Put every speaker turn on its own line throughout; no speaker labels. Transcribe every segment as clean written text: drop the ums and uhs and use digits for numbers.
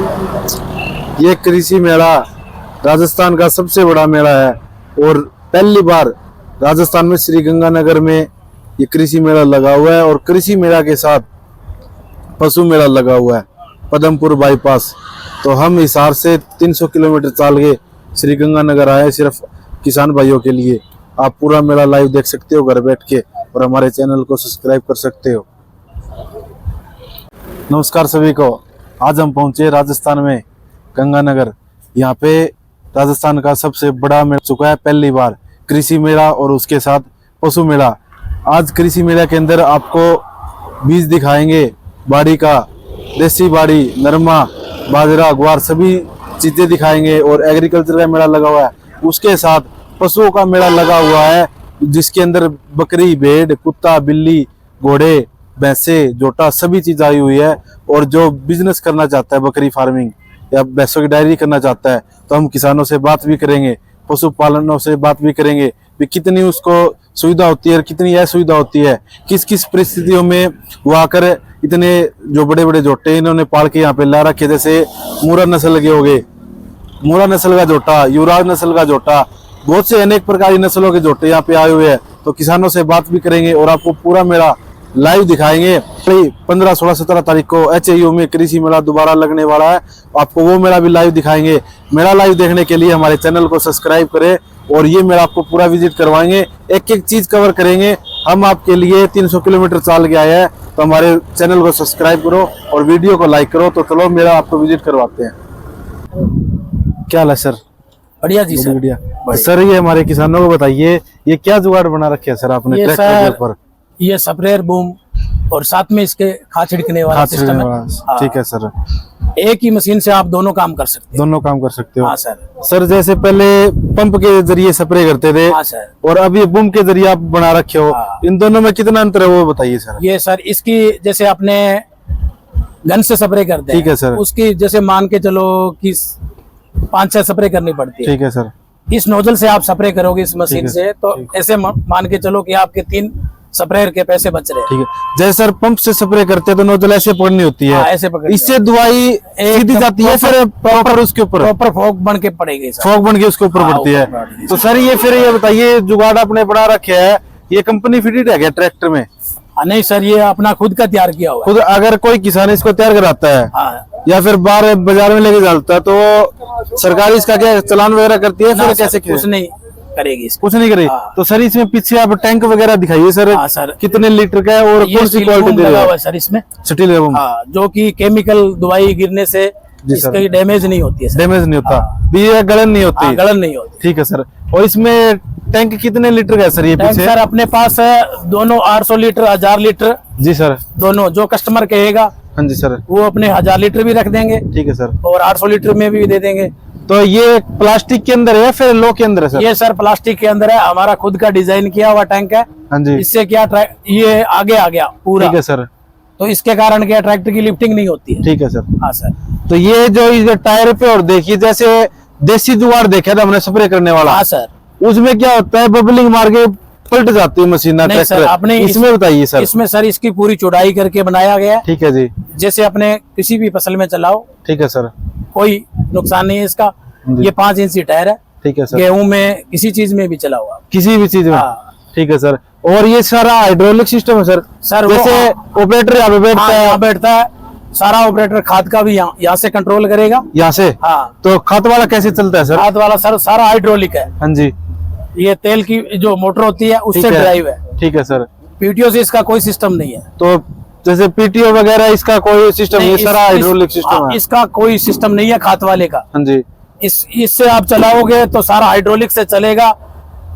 ये कृषि मेला राजस्थान का सबसे बड़ा मेला है और पहली बार राजस्थान में श्री गंगानगर में ये कृषि मेला लगा हुआ है और कृषि मेला के साथ पशु मेला लगा हुआ है पदमपुर बाईपास। तो हम हिसार से 300 किलोमीटर चाल के श्री गंगानगर आए सिर्फ किसान भाइयों के लिए। आप पूरा मेला लाइव देख सकते हो घर बैठ के और हमारे चैनल को सब्सक्राइब कर सकते हो। नमस्कार सभी को। आज हम पहुंचे राजस्थान में गंगानगर। यहाँ पे राजस्थान का सबसे बड़ा मेला चुका है पहली बार कृषि मेला और उसके साथ पशु मेला। आज कृषि मेला के अंदर आपको बीज दिखाएंगे बाड़ी का, देसी बाड़ी, नरमा, बाजरा, ग्वार सभी चीजें दिखाएंगे और एग्रीकल्चर का मेला लगा हुआ है। उसके साथ पशुओं का मेला लगा हुआ है जिसके अंदर बकरी, भेड़, कुत्ता, बिल्ली, घोड़े, भैंसे, जोटा सभी चीज आई हुई है। और जो बिजनेस करना चाहता है बकरी फार्मिंग या भैंसों की डायरी करना चाहता है तो हम किसानों से बात भी करेंगे, पशुपालनों से बात भी करेंगे कि कितनी उसको सुविधा होती है और कितनी असुविधा होती है, किस किस परिस्थितियों में वो आकर इतने जो बड़े बड़े जोटे इन्होंने पाल के यहाँ पे ला रखे। जैसे मूरा नस्ल के हो गए, मूरा नस्ल का जोटा, युवराज नस्ल का जोटा, बहुत से अनेक प्रकार की नस्लों के जोटे यहाँ पे आए हुए हैं। तो किसानों से बात भी करेंगे और आपको पूरा मेला लाइव दिखाएंगे। 15, 16, 17 तारीख को HAU में कृषि मेला दोबारा लगने वाला है। आपको वो मेला भी लाइव दिखाएंगे। मेला लाइव देखने के लिए हमारे चैनल को सब्सक्राइब करें और ये मेला आपको पूरा विजिट करवाएंगे, एक एक चीज कवर करेंगे। हम आपके लिए 300 किलोमीटर चाल के आए हैं तो हमारे चैनल को सब्सक्राइब करो और वीडियो को लाइक करो। तो चलो मेला आपको विजिट करवाते हैं। क्या हाल है सर?
बढ़िया जी सर।
बढ़िया सर। ये हमारे किसानों को बताइए ये क्या जुगाड़ बना रखे है सर आपने ट्रैक्टर के ऊपर?
ये स्प्रेयर बूम और साथ में इसके खाद छिड़कने वाला सिस्टम है।
ठीक है सर।
एक ही मशीन से आप दोनों काम कर सकते हो।
दोनों काम कर सकते हो।
हाँ सर।
सर जैसे पहले पंप के जरिए स्प्रे करते थे।
हाँ सर।
और अब ये बूम के जरिए आप बना रखे हो।
हाँ।
इन दोनों में कितना अंतर है वो बताइए सर।
ये सर इसकी जैसे अपने गन से स्प्रे करते हैं।
ठीक है सर।
उसकी जैसे मान के चलो कि 5-6 स्प्रे करनी पड़ती है।
ठीक है सर।
इस नोजल से आप स्प्रे करोगे इस मशीन से तो ऐसे मान के चलो कि आपके 3 स्प्रेयर के पैसे बच रहे हैं।
ठीक है। जैसे सर पंप से स्प्रे करते हैं तो नोजल ऐसे पकड़नी होती है।
ऐसे पकड़नी
इससे दवाई सीधी जाती है फिर प्रॉपर उसके ऊपर
प्रॉपर फोक बन के पड़ेगी सर।
फोक बन के उसके ऊपर पड़ती है। तो सर ये फिर ये बताइए जुगाड़ आपने बना रखे है, ये कंपनी फिटेड है क्या ट्रैक्टर में?
नहीं सर, ये अपना खुद का तैयार किया हुआ है।
खुद अगर कोई किसान इसको तैयार कराता है या फिर बाहर बाजार में लेके जाता है तो सरकार इसका क्या चलान वगैरह करती है? फिर कैसे
कुछ नहीं करेगी इसको।
कुछ नहीं करेगी। तो सर इसमें पीछे आप टैंक वगैरह दिखाइए सर।
सर
कितने लीटर का है और कौन सी क्वालिटी दे रहा है
सर इसमें?
स्टील एवं
जो कि केमिकल दवाई गिरने से इसकी डैमेज नहीं होती है।
डैमेज नहीं होता, गलन नहीं होती।
गलन नहीं होती।
ठीक है सर। और इसमें टैंक कितने लीटर का है सर? ये पीछे
सर अपने पास दोनों 800 लीटर 1000 लीटर।
जी सर।
दोनों जो कस्टमर कहेगा
हाँ जी सर
वो अपने 1000 लीटर भी रख देंगे।
ठीक है सर।
और 800 लीटर में भी दे देंगे।
तो ये प्लास्टिक के अंदर है फिर लो के अंदर है सर?
ये सर प्लास्टिक के अंदर है, हमारा खुद का डिजाइन किया हुआ टैंक है।
हाँ जी।
इससे क्या ये आगे आ गया पूरा।
ठीक है सर।
तो इसके कारण क्या ट्रैक्टर की लिफ्टिंग नहीं होती है।
ठीक है सर।
हाँ सर।
तो ये जो इस टायर पे और देखिए जैसे देसी जुगाड़ देखा था हमने स्प्रे करने वाला।
हाँ सर।
उसमें क्या होता है बबलिंग मार के पलट जाती है मशीन ट्रैक्टर।
अपने
इसमें बताइए सर।
इसमें सर इसकी पूरी चौड़ाई करके बनाया गया है।
ठीक है जी।
जैसे अपने किसी भी फसल में चलाओ।
ठीक है सर।
कोई नुकसान नहीं है इसका। ये 5 इंची टायर है।
ठीक है सर।
गेहूं में किसी चीज में भी चला हुआ,
किसी भी चीज में। ठीक है सर। और ये सारा हाइड्रोलिक सिस्टम है सर?
सर
जैसे ऑपरेटर यहाँ पे
बैठता है सारा ऑपरेटर खाद का भी यहाँ से कंट्रोल करेगा।
यहाँ से?
हाँ।
तो खाद वाला कैसे चलता है सर?
खाद वाला सर सारा हाइड्रोलिक है।
हाँ जी।
ये तेल की जो मोटर होती है उससे ड्राइव है।
ठीक है सर।
पीटीओ से इसका कोई सिस्टम नहीं है।
तो जैसे पीटीओ वगैरह इसका कोई सिस्टम नहीं, सारा हाइड्रोलिक सिस्टम है।
इसका कोई सिस्टम नहीं है खाद वाले का।
हाँ जी।
इससे आप चलाओगे तो सारा हाइड्रोलिक से चलेगा।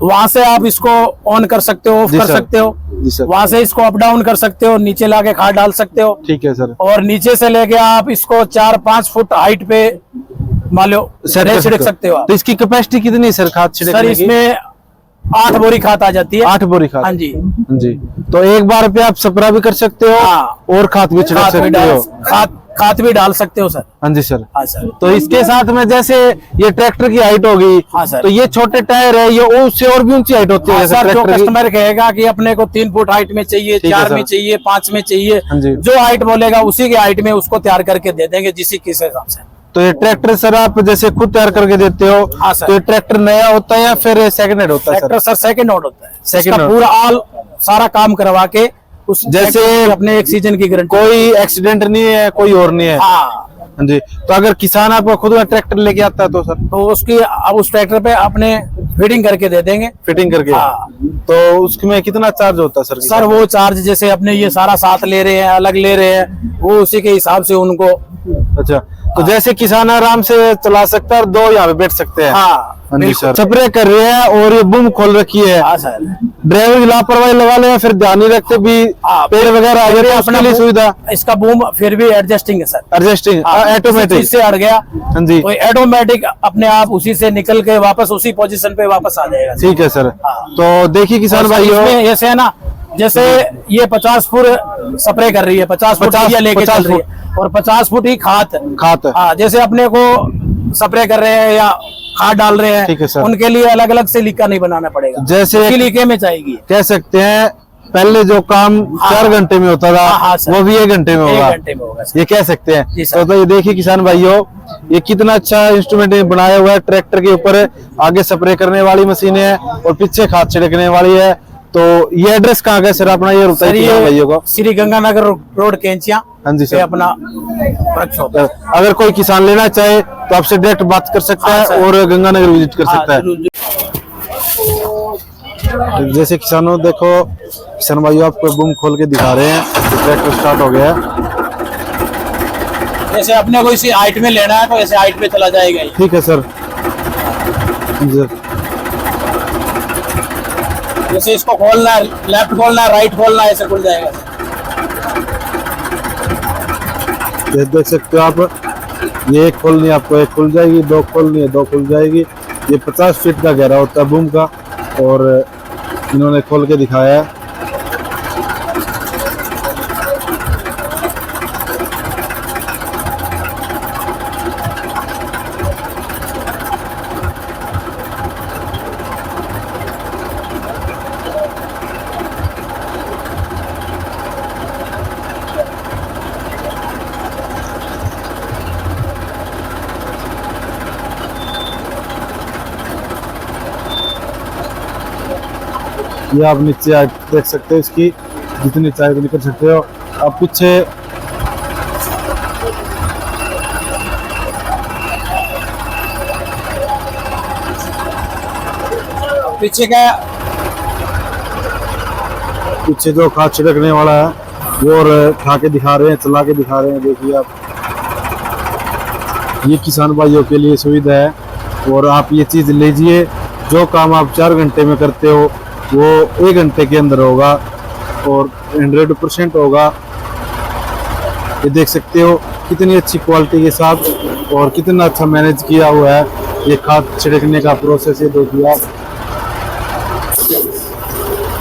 वहां से आप इसको ऑन कर सकते हो, ऑफ कर सकते हो। वहां से इसको अप डाउन कर सकते हो, नीचे लाके खाद डाल सकते हो।
ठीक है सर।
और नीचे से लेके आप इसको 4-5 फुट हाइट पे मान लो छिड़क सकते हो।
तो इसकी कैपेसिटी कितनी है सर खाद छिड़कने की?
सर इसमें 8 बोरी खाद आ जाती है।
8 बोरी खाद?
हाँ जी।
हाँ जी। तो एक बार पे आप स्प्रे भी कर सकते हो।
हाँ।
और खाद भी छिड़क सकते हो।
खाद भी डाल सकते हो सर।
हाँ जी सर।
हाँ सर।
तो इसके साथ में जैसे ये ट्रैक्टर की हाइट होगी।
हाँ सर।
तो ये छोटे टायर है, ये उससे और भी ऊंची हाइट होती है।
हाँ सर, जो कस्टमर कहेगा कि अपने को 3 फुट हाइट में चाहिए, 4 में चाहिए, 5 में चाहिए,
हाँ जी।
जो हाइट बोलेगा उसी की हाइट में उसको तैयार करके दे देंगे जिस हिसाब से।
तो ये ट्रैक्टर सर आप जैसे खुद तैयार करके देते हो?
हाँ सर।
तो ये ट्रैक्टर नया होता है या फिर सेकंड हैंड होता है
tractor
sir?
Sir second hand होता है,
Second
इसका
hand।
पूरा ऑल सारा काम करवा के उस
जैसे
ट्रैक्टर की अपने एक सीजन की गारंटी।
कोई एक्सीडेंट नहीं है, कोई और नहीं है?
हाँ,
हाँ जी। तो अगर किसान आपको खुद का ट्रैक्टर लेके आता है तो सर
तो उसकी अब उस ट्रैक्टर पे अपने फिटिंग करके दे देंगे।
फिटिंग करके?
हाँ।
तो उसमें कितना चार्ज होता है सर?
सर वो चार्ज जैसे अपने ये सारा साथ ले रहे हैं, अलग ले रहे हैं, वो उसी के हिसाब से उनको।
अच्छा, तो जैसे किसान आराम से चला सकता है और दो यहाँ पे बैठ सकते हैं?
हाँ
हाँ जी
बिल्कुल।
सर। स्प्रे कर रहे हैं और ये बूम खोल रखी है।
हाँ सर।
ड्राइवर की लापरवाही लगा ले या फिर ध्यान नहीं रखते भी
हाँ,
पेड़ वगैरह आ जाते हैं, उसके लिए सुविधा?
इसका बूम फिर भी एडजस्टिंग है सर,
एडजस्टिंग ऑटोमेटिक?
से अड़ गया
हाँ जी,
तो ऑटोमेटिक अपने आप उसी से निकल के वापस उसी पोजीशन पे वापस आ जाएगा।
ठीक है सर।
हाँ।
तो देखिए किसान
और सर
भाइयों,
इसमें ऐसे है ना, जैसे ये 50 फुट स्प्रे कर रही है, 50 फुट
50
ये लेके
50
चल रही है, और 50 फुट ही खाद।
खाद।
हाँ, जैसे अपने को स्प्रे कर रहे हैं या खाद डाल रहे
ठीक है
हैं,
सर।
उनके लिए अलग अलग से लीका नहीं बनाना पड़ेगा,
जैसे
लीके में चाहिए।
कह सकते हैं पहले जो काम
हाँ।
4 घंटे में होता था,
हाँ सर।
वो भी 1 घंटे में होगा।
1 घंटे में होगा सर।
ये कह सकते
जी
हैं।
सर।
तो ये देखिए किसान भाइयों, ये कितना अच्छा इंस्ट्रूमेंट बनाया हुआ है। ट्रैक्टर के ऊपर आगे स्प्रे करने वाली मशीन है और पीछे खाद छिड़कने वाली है। तो ये एड्रेस कहाँ का सर अपना, ये
सर
बताइए भाइयों को।
श्री गंगानगर रोड कैंचिया
हाँ जी
पे
सर।
अपना वर्कशॉप है।
अगर कोई किसान लेना चाहे तो आपसे डायरेक्ट बात कर सकता
हाँ
है
सर।
और गंगानगर विजिट कर
हाँ,
सकता है।
जरूर।
जैसे किसानों देखो, किसान भाइयों आपको बूम खोल के दिखा रहे हैं, ट्रैक्टर स्टार्ट हो गया है।
जैसे अपने को इसी हाइट में लेना है तो ऐसे हाइट में चला जाएगा ये।
ठीक है सर जी।
जैसे इसको खोलना है, लेफ्ट खोलना है, राइट खोलना है, ऐसे खुल जाएगा।
ये देख सकते हो आप, ये एक खोलनी है आपको, एक खुल जाएगी, दो खोलनी है, दो खुल जाएगी। ये 50 फीट का गहरा होता है बूम का और इन्होंने खोल के दिखाया है। ये आप नीचे देख सकते हो, इसकी जितनी चाहे उतनी कर सकते हो। आप पीछे
पीछे का
पीछे जो खाद छिड़कने वाला है वो और खा के दिखा रहे हैं, चला के दिखा रहे हैं। देखिए आप, ये किसान भाइयों के लिए सुविधा है और आप ये चीज़ लीजिए। जो काम आप 4 घंटे में करते हो वो 1 घंटे के अंदर होगा और 100% होगा। ये देख सकते हो कितनी अच्छी क्वालिटी के साथ और कितना अच्छा मैनेज किया हुआ है ये खाद छिड़कने का प्रोसेस। ये देखिए आप,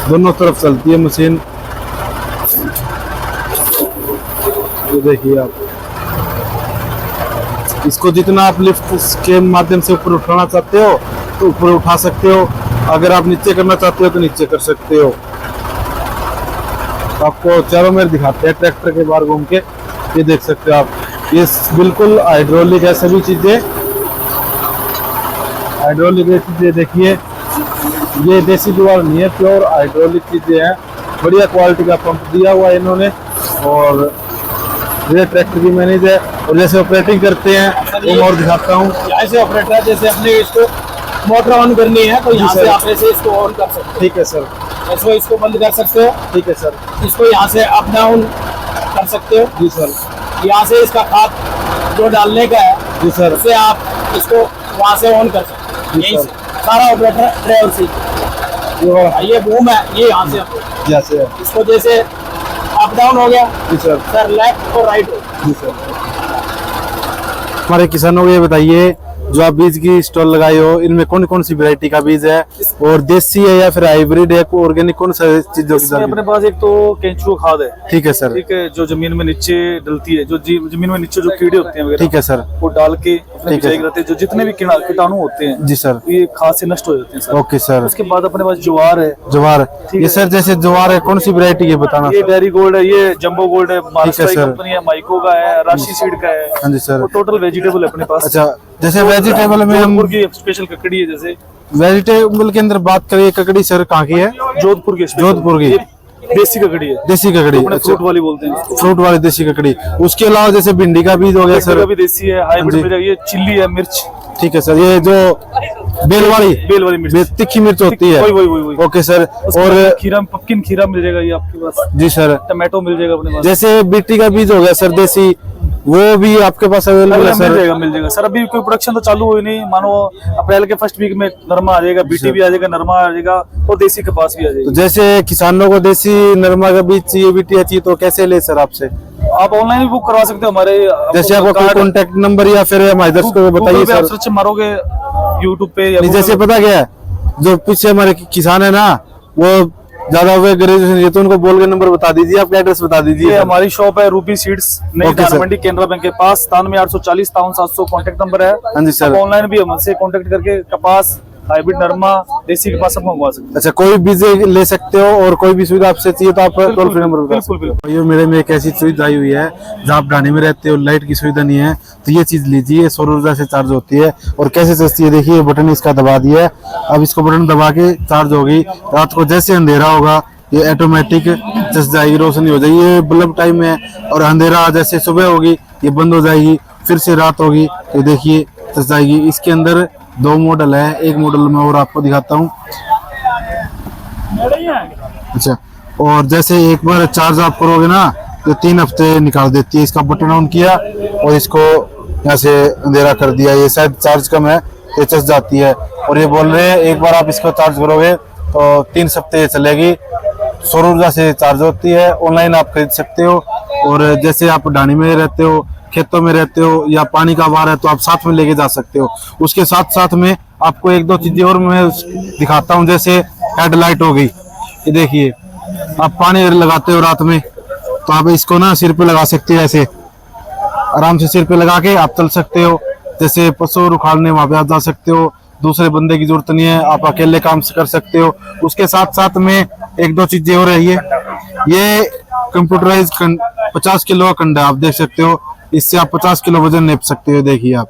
दोनों तरफ चलती है मशीन। ये देखिए आप, इसको जितना आप लिफ्ट के माध्यम से ऊपर उठाना चाहते हो तो ऊपर उठा सकते हो, अगर आप नीचे करना चाहते हो तो नीचे कर सकते हो। आपको चारों में दिखाते हैं ट्रैक्टर के बाहर घूम के। ये देख सकते हो आप, ये बिल्कुल हाइड्रोलिक है, सभी चीजें हाइड्रोलिक है चीजें। देखिए ये देसी जुगाड़ नहीं है, प्योर हाइड्रोलिक चीजें हैं। बढ़िया क्वालिटी का पंप दिया हुआ है इन्होंने और ये ट्रैक्टर की मैनेज है। और जैसे ऑपरेटिंग करते हैं वो और दिखाता हूँ।
ऐसे ऑपरेटर, जैसे अपने इसको मोटर ऑन करनी है तो यहाँ से आप ऐसे इसको ऑन कर सकते
ठीक है सर।
हो, ऐसे इसको बंद कर सकते हो,
ठीक है सर।
इसको यहाँ से अप डाउन कर सकते हो।
जी सर।
यहाँ से इसका खाद जो डालने का है
जी सर।
उससे आप इसको वहाँ से ऑन कर सकते हो।
जी
यहीं
सर।
से सारा ऑपरेटर ड्राइवर से। ये बूम है, ये यहाँ से आप
जैसे है।
इसको जैसे अप डाउन हो गया
जी सर।
सर, लेफ्ट और राइट हो गया।
जी सर। हमारे किसानों को ये बताइए, जो आप बीज की स्टॉल लगाए हो इनमें कौन कौन सी वैरायटी का बीज है और देसी है या फिर हाइब्रिड है, ऑर्गेनिक, कौन सा चीजों की
इसमें अपने पास एक तो केंचुआ खाद है,
ठीक है सर।
ठीक है, जो जमीन में नीचे डलती है, जो जमीन में नीचे जो कीड़े होते हैं वगैरह,
ठीक है सर।
वो डाल के जितने भी
ठीक है।
जैक रहते हैं, जो जितने भी कीटाणु होते हैं
जी सर।
ये खाद से नष्ट हो जाते हैं सर।
Okay sir.
उसके बाद अपने पास ज्वार है,
ज्वार,
ठीक
ये
है।
सर जैसे ज्वार है कौन सी वैरायटी है बताना
ये
सर।
डेरी गोल्ड है, ये जंबो गोल्ड है, महाराष्ट्र की
सर।
कंपनी है, माइको का है, राशि सीड का है।
हाँ जी सर।
वो टोटल वेजिटेबल है अपने पास।
अच्छा, जैसे वेजिटेबल में हम
जोधपुर की स्पेशल ककड़ी है, जैसे
वेजिटेबल के अंदर बात करें, ककड़ी सर कहाँ की है।
जोधपुर की special।
जोधपुर की।
ये देसी ककड़ी है,
देसी ककड़ी,
अपने
अच्छा,
फ्रूट वाली बोलते हैं इसको।
फ्रूट वाली देसी ककड़ी। उसके अलावा जैसे भिंडी का बीज हो गया
सर
सर।
भी देसी है, हाइब्रिड
जी।
मिल जाएगी। ये चिल्ली है, मिर्च,
ठीक है सर। ये जो बेल वाली
मिर्च,
तिखी मिर्च होती है।
वही।
Okay sir.
और
और
खीरा, पम्पकिन खीरा मिल जाएगा ये आपके पास।
जी सर,
टमाटो मिल जाएगा अपने पास।
जैसे बीटी का बीज हो गया सर देसी, वो भी आपके पास अवेलेबल है सर।
मिल जाएगा सर। अभी कोई प्रोडक्शन तो चालू हुई नहीं, मानो अप्रैल के फर्स्ट वीक में नरमा आ जाएगा, बीटी भी आ जाएगा, नरमा आ जाएगा और देसी कपास भी आ
तो
जाएगी।
जैसे किसानों को देसी नरमा का बीज चाहिए, बीटी चाहिए, तो कैसे ले सर आपसे।
आप ऑनलाइन भी बुक करवा सकते हो हमारे।
जैसे आपको कोई कॉन्टेक्ट नंबर या फिर हमारे दर्शकों को बताइए
आप
सर।
सर्च मारोगे यूट्यूब पे या
नहीं, जैसे पता क्या है, जो पीछे हमारे किसान है ना, वो ज्यादा हुए ग्रेजुएशन ये, तो उनको बोल के नंबर बता दीजिए, आपका एड्रेस बता दीजिए।
ये हमारी शॉप है रूबी सीड्स, नई
ओके
दाना
सर।
मंडी, केनरा बैंक के पास, 93 840 5700 कॉन्टेक्ट नंबर है।
हाँ जी सर।
ऑनलाइन भी हमसे कॉन्टेक्ट करके कपास, हाइब्रिड नरमा, देसी कपास सब मंगवा सकते हैं।
अच्छा, कोई भी ले सकते हो, और कोई भी सुविधा आपसे चाहिए तो आप टोल फ्री नंबर बता
बिल्कुल,
सकते हो। ये मेरे में एक ऐसी सुविधा आई हुई है, जहाँ आप ढाणी में रहते हो, लाइट की सुविधा नहीं है, तो ये चीज लीजिए, सौर ऊर्जा से चार्ज होती है और कैसे सस्ती है। देखिए बटन इसका दबा दिया है, अब इसको बटन दबा के चार्ज होगी। रात को जैसे अंधेरा होगा ये ऑटोमेटिक जस जाएगी, रोशनी हो जाएगी। ये बल्ब टाइम है, और अंधेरा जैसे सुबह होगी ये बंद हो जाएगी, फिर से रात होगी ये देखिए जस जाएगी। इसके अंदर 2 मॉडल है, एक मॉडल में और आपको दिखाता हूँ। अच्छा, और जैसे एक बार चार्ज आप करोगे ना तो 3 हफ्ते निकाल देती है। इसका बटन ऑन किया और इसको यहाँ से अंधेरा कर दिया, ये शायद चार्ज कम है, ये चस जाती है। और ये बोल रहे हैं एक बार आप इसको चार्ज करोगे तो 3 हफ्ते ये चलेगी, सौर ऊर्जा से चार्ज होती है। ऑनलाइन आप खरीद सकते हो, और जैसे आप ढाणी में रहते हो, खेतों में रहते हो, या पानी का बार है तो आप साथ में लेके जा सकते हो। उसके साथ साथ में आपको 1-2 चीजें और मैं दिखाता हूँ। जैसे हेडलाइट हो गई, ये देखिए, आप पानी लगाते हो रात में तो आप इसको ना सिर पे लगा सकते हो, ऐसे आराम से सिर पे लगा के आप चल सकते हो। जैसे पशु उखाड़ने वहां पे आप जा सकते हो, दूसरे बंदे की जरूरत नहीं है, आप अकेले काम कर सकते हो। उसके साथ साथ में 1-2 चीजें और है, ये कंप्यूटराइज 50 किलो का कंडा आप देख सकते हो, इससे आप 50 किलो वजन नेप सकते हो। देखिए आप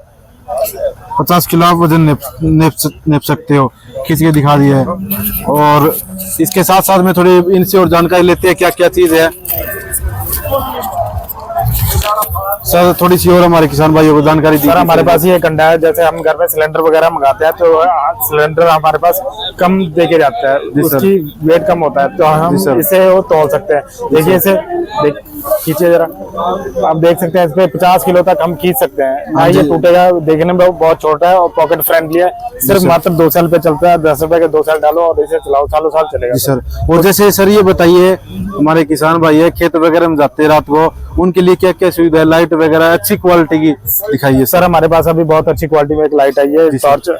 50 किलो आप वजन नेप सकते हो, खींच के दिखा दिया है। और इसके साथ साथ में थोड़ी इनसे और जानकारी लेते हैं क्या क्या चीज है सर, थोड़ी सी और हमारे किसान भाइयों को जानकारी दी।
सर हमारे पास ये कंडा है, जैसे हम घर में सिलेंडर वगैरह मंगाते हैं तो सिलेंडर हमारे पास कम देके जाता है, उसकी वेट कम होता है, तो हम इसे वो तोल सकते हैं। देखिए इसे खींचे जरा, आप देख सकते हैं इसमें 50 किलो तक हम खींच सकते हैं ना, ये टूटेगा। देखने में बहुत छोटा है और पॉकेट फ्रेंडली है, सिर्फ मात्र 2 साल पे चलता है। 10 रुपए के 2 साल डालो और इसे चलाओ, सालों साल चलेगा
जी सर। और जैसे सर ये बताइए, हमारे किसान भाई है खेत वगैरह में जाते हैं रात को, उनके लिए क्या क्या सुविधा है, लाइट वगैरह अच्छी क्वालिटी की दिखाइए
सर। हमारे पास अभी बहुत अच्छी क्वालिटी में एक लाइट आई है टॉर्च,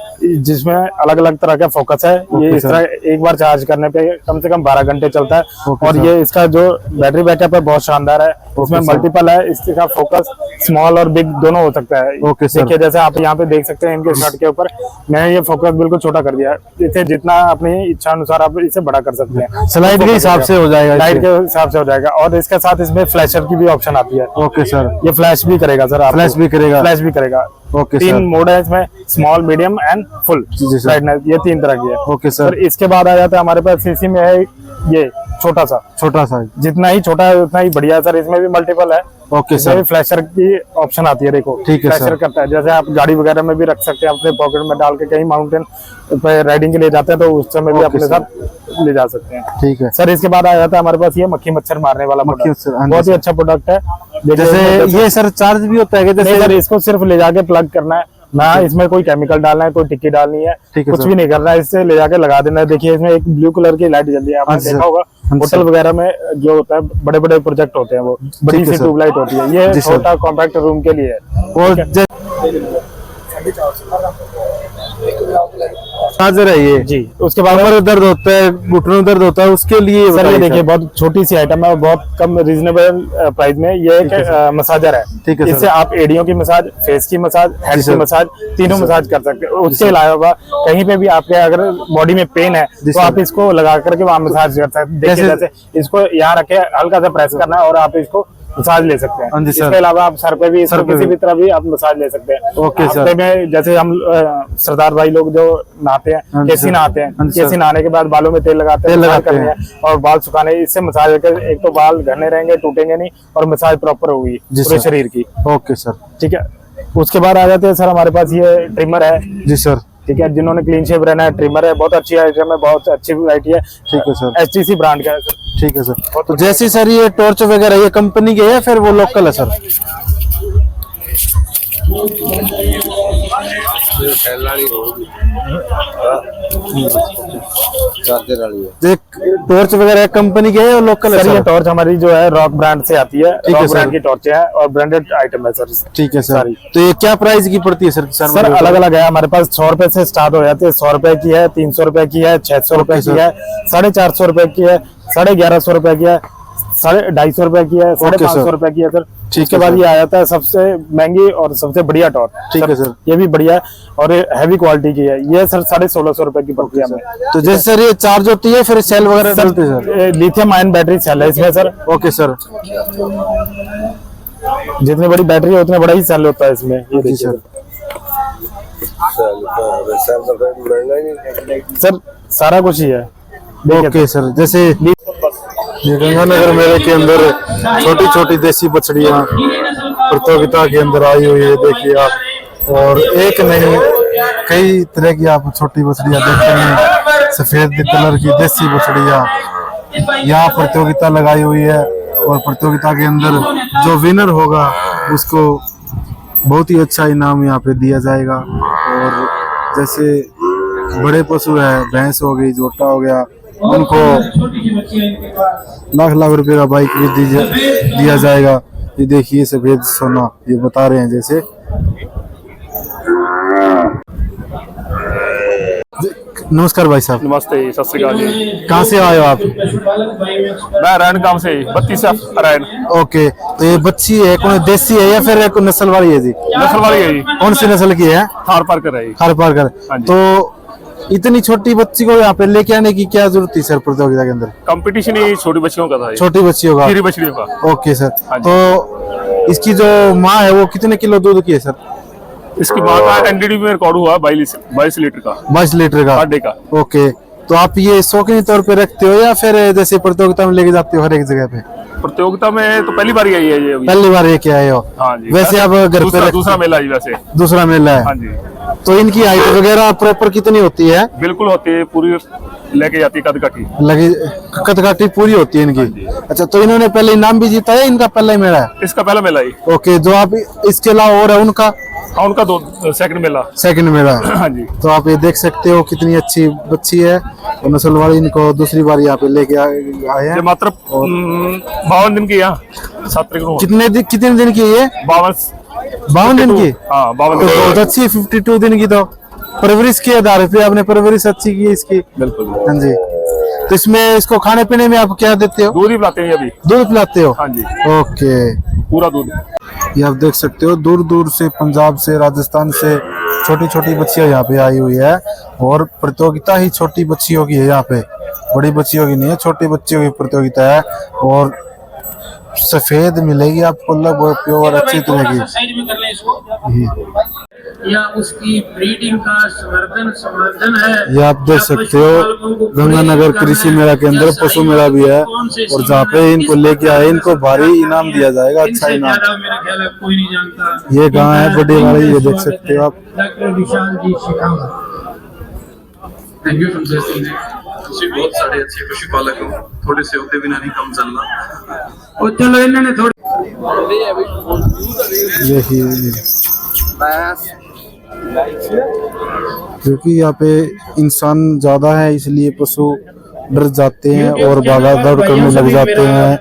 जिसमें अलग अलग तरह का फोकस है। ये इस तरह एक बार चार्ज करने पे कम से कम 12 घंटे चलता है, और ये इसका जो बैटरी बैकअप है बहुत शानदार है। उसमें मल्टीपल है, इसका फोकस स्मॉल और बिग दोनों हो सकता है। देखिए जैसे आप यहाँ पे देख सकते हैं इनके शर्ट के ऊपर, मैंने ये फोकस बिल्कुल छोटा कर दिया है। इसे जितना अपनी इच्छा अनुसार आप इसे बड़ा कर सकते हैं,
स्लाइड के हिसाब से हो जाएगा,
लाइट के हिसाब से हो जाएगा। और इसके साथ इसमें फ्लैशर की भी ऑप्शन आती है।
ओके सर,
ये फ्लैश भी करेगा सर,
फ्लैश भी करेगा,
फ्लैश भी करेगा।
Okay
3
sir.
मोड है इसमें, स्मॉल, मीडियम एंड फुल
जी सर।
ब्राइटनेस, ये 3 तरह की है।
Okay sir.
और इसके बाद आ जाता है हमारे पास सीसी में है ये छोटा सा, जितना ही छोटा है उतना ही बढ़िया है सर। इसमें भी मल्टीपल है।
Okay sir.
फ्लैशर की ऑप्शन आती है, देखो
ठीक है
फ्लैशर
सर।
करता है, जैसे आप गाड़ी वगैरह में भी रख सकते हैं, अपने पॉकेट में डाल के कहीं माउंटेन पे राइडिंग के लिए जाते हैं तो उस समय भी अपने साथ ले जा सकते हैं।
ठीक है
सर। इसके बाद आ जाता है हमारे पास ये मक्खी मच्छर मारने वाला प्रोडक्ट, बहुत ही अच्छा प्रोडक्ट है।
जैसे ये सर चार्ज भी होता है,
जैसे सर इसको सिर्फ ले जाके प्लग करना है ना, इसमें कोई केमिकल डालना है, कोई टिक्की डालनी है, कुछ भी नहीं करना है, इससे ले जाके लगा देना है। देखिए इसमें एक ब्लू कलर की लाइट जल रही है, आपने देखा होगा होटल वगैरह में जो होता है, बड़े बड़े प्रोजेक्ट होते हैं, वो बड़ी सी ट्यूबलाइट होती है। ये छोटा कॉम्पैक्ट रूम के लिए है। और
चार्जर है ये
जी। उसके बाद
कमर दर्द होता है, घुटनों दर्द होता है, उसके लिए
सर ये
बताइए
देखिए बहुत छोटी सी आइटम है और बहुत कम रीजनेबल प्राइस में ये एक मसाजर है।
ठीक है सर।
इससे आप एडियो की मसाज, फेस की मसाज, हेड
सर।
की मसाज, तीनों मसाज कर सकते हैं। उसके अलावा कहीं पे भी आपके अगर बॉडी में पेन है तो
सर।
आप इसको लगा करके वहाँ मसाज कर सकते हैं। देखिए
जैसे-
जैसे इसको यहाँ रखे, हल्का सा प्रेस करना है और आप इसको मसाज ले सकते
हाँ
हैं।
जी सर।
इसके अलावा आप सर पे भी
सर पे
किसी
भी।
भी तरह भी आप मसाज ले सकते हैं।
Okay sir.
हफ्ते में जैसे हम सरदार भाई लोग जो नहाते
हाँ
हैं,
जी
केसी
सर।
नहाते हैं,
हाँ जी
केसी
सर।
नहाने के बाद बालों में तेल लगाते हैं,
तेल
मसाज
लगाते
करनी
हैं।
है और बाल सुखाने, इससे मसाज करके एक तो बाल घने रहेंगे, टूटेंगे नहीं और मसाज प्रॉपर होगी
जी
पूरे
सर।
शरीर की।
Okay sir.
ठीक है। उसके बाद आ जाते हैं सर हमारे पास ये ट्रिमर है।
जी सर।
ठीक है, जिन्होंने क्लीन शेव रहना है, ट्रिमर है, बहुत अच्छी आइटम है, बहुत अच्छी वैरायटी है।
ठीक है सर।
HTC ब्रांड का है सर।
ठीक है सर। तो जैसे सर ये टॉर्च वगैरह ये कंपनी के है फिर वो लोकल है सर?
चार्जर वाली है।
ये टॉर्च वगैरह कंपनी के है और लोकल है
सर ये
सर?
टॉर्च हमारी जो है रॉक ब्रांड से आती है।
ठीक है
रॉक
सर।
ब्रांड की टॉर्च है और ब्रांडेड आइटम है सर।
ठीक है सर।
सारी।
तो ये क्या प्राइस की पड़ती है सर?
सर अलग अलग है हमारे पास। 100 रुपए से स्टार्ट हो जाते हैं। 100 रुपए की है, 300 रुपए की है, 600 रुपए
ओके
की है, 450 रुपए की है, 1150 रुपए की है, 250 रुपए की है, 550 रुपए की है सर।
ठीक
उसके
है
बाद
सर।
ये आ जाता है सबसे महंगी और सबसे बढ़िया टॉर्च।
ठीक है सर।
ये भी बढ़िया है और ये हैवी क्वालिटी की है। ये सर 1650 रुपए की पड़ती है हमें।
तो जैसे सर ये चार्ज होती है फिर सेल वगैरह डलते हैं sir?
Lithium ion battery cell है इसमें सर।
Okay sir.
जितनी बड़ी बैटरी है उतना बड़ा ही सेल होता है इसमें। ये
जी
देखिए
सर।
सर सारा कुछ ही है। देखिए
ओके सर। जैसे ये गंगानगर मेले के अंदर छोटी छोटी देसी बछड़ियाँ प्रतियोगिता के अंदर आई हुई है, देखिए आप। और एक नहीं कई तरह की आप छोटी बछड़ियाँ देखेंगे, सफेद कलर की देसी बछड़ियाँ यहाँ प्रतियोगिता लगाई हुई है। और प्रतियोगिता के अंदर जो विनर होगा उसको बहुत ही अच्छा इनाम यहाँ पे दिया जाएगा। और जैसे बड़े पशु है, भैंस हो गई, जोटा हो गया, उनको लाख लाख रुपए का बाइक भी दिया जाएगा। ये देखिए सफेद सोना ये बता रहे हैं जैसे। नमस्कार भाई साहब,
नमस्ते, सत श्रीकाल जी।
कहाँ से आए हो आप?
मैं रैन गांव से 32 से रैन।
ओके, तो ये बच्ची है कौन, देसी है या फिर एक नस्ल वाली है जी?
नस्ल वाली है जी,
कौन सी नस्ल की है?
थार पार कर रही।
हर पार कर।
हाँ जी।
तो इतनी छोटी बच्ची को यहाँ पे लेके आने की क्या जरूरत थी सर प्रतियोगिता के अंदर?
कंपटीशन ही छोटी बच्चियों का था ये।
छोटी बच्चियों का?
खीरी बछड़ियों का।
Okay sir.
हाँ जी।
तो इसकी जो माँ है वो कितने किलो दूध की है सर?
इसकी माँ का एनडीडी में रिकॉर्ड हुआ 22 लीटर का
22 लीटर का?
पर डे का।
ओके, तो आप ये शौकीन तौर पे रखते हो या फिर जैसे प्रतियोगिता में लेके जाते हो हर एक जगह पे?
प्रतियोगिता में तो पहली बार ही आई है ये अभी।
पहली बार ये क्या आए हो?
हाँ जी।
वैसे आप घर पे
दूसरा मेला जी वैसे।
दूसरा मेला है?
हाँ जी,
तो इनकी हाइट वगैरह प्रॉपर कितनी होती है?
बिल्कुल होती है, पूरी लेके जाती है कदकाठी।
लगी कदकाठी पूरी होती है इनकी? अच्छा, तो इन्होंने पहले इनाम भी जीता है, इनका पहला ही मेला है?
इसका पहला मेला ही।
ओके, जो आप इसके अलावा और है उनका?
हाँ, उनका 2 सेकंड मेला।
सेकंड मेला है।
हाँ जी।
तो आप ये देख सकते हो कितनी अच्छी बच्ची है और नस्ल वाली, इनको दूसरी बार यहाँ पे लेके आए
ये
हैं।
मात्र 52 दिन की है। 7 तारीख को
कितने दिन की है ये? 52 दिन की?
हाँ, 52
तो
दिन।
बहुत अच्छी है, 52 दिन की। तो परवरिश के आधार पे आपने परवरिश अच्छी की है इसकी?
बिल्कुल।
हाँ जी। तो इसमें इसको खाने पीने में आप क्या देते हो?
दूध ही पिलाते हैं अभी।
दूध पिलाते हो?
हाँ जी,
ओके,
पूरा दूध।
ये आप देख सकते हो दूर दूर से, पंजाब से, राजस्थान से छोटी छोटी बच्चियां यहाँ पे आई हुई है। और प्रतियोगिता ही छोटी बच्चियों की है यहाँ पे, बड़ी बच्चियों की नहीं है, छोटी बच्चियों की प्रतियोगिता है। और सफेद मिलेगी आपको, लगभग प्योर अच्छी तरह की।
या उसकी ब्रीडिंग का संवर्धन है।
ये आप देख सकते हो गंगानगर कृषि मेला के अंदर पशु मेला भी है। और जहाँ पे इनको लेके आए इनको भारी इनाम दिया जाएगा, अच्छा इनाम।
मेरा ख्याल है कोई नहीं जानता।
ये गाँव है बड़ी वाली, ये देख सकते हो आप।
Doctor Vishal ji Shekhawat. Thank you
ਤੁਸੀਂ ਬਹੁਤ ਸਾਡੇ ਅੱਛੇ ਪਸ਼ੂ ਪਾਲਕ ਹੋ, ਥੋੜੇ ਸੇ ਉੱਤੇ ਬਿਨਾਂ ਨਹੀਂ ਕੰਮ ਚੱਲਣਾ।
और चलो इन्होंने थोड़ी
देखिए, क्योंकि यहाँ पे इंसान ज्यादा है इसलिए पशु डर जाते हैं और भागा दौड़ करने लग जाते हैं।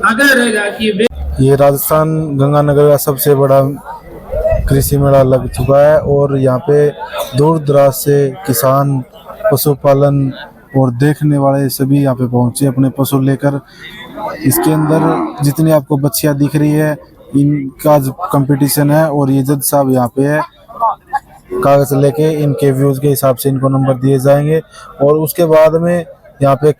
अगर रहेगा कि
ये राजस्थान गंगानगर का सबसे बड़ा कृषि मेला लग चुका है और यहाँ पे दूर दराज से किसान, पशुपालन और देखने वाले सभी यहाँ पे पहुंचे अपने पशु लेकर। इसके अंदर जितनी आपको बच्चियां दिख रही है इनका कंपटीशन है और ये जज साहब यहाँ पे है, कागज लेके इनके व्यूज के हिसाब से इनको नंबर दिए जाएंगे। और उसके बाद में यहाँ पे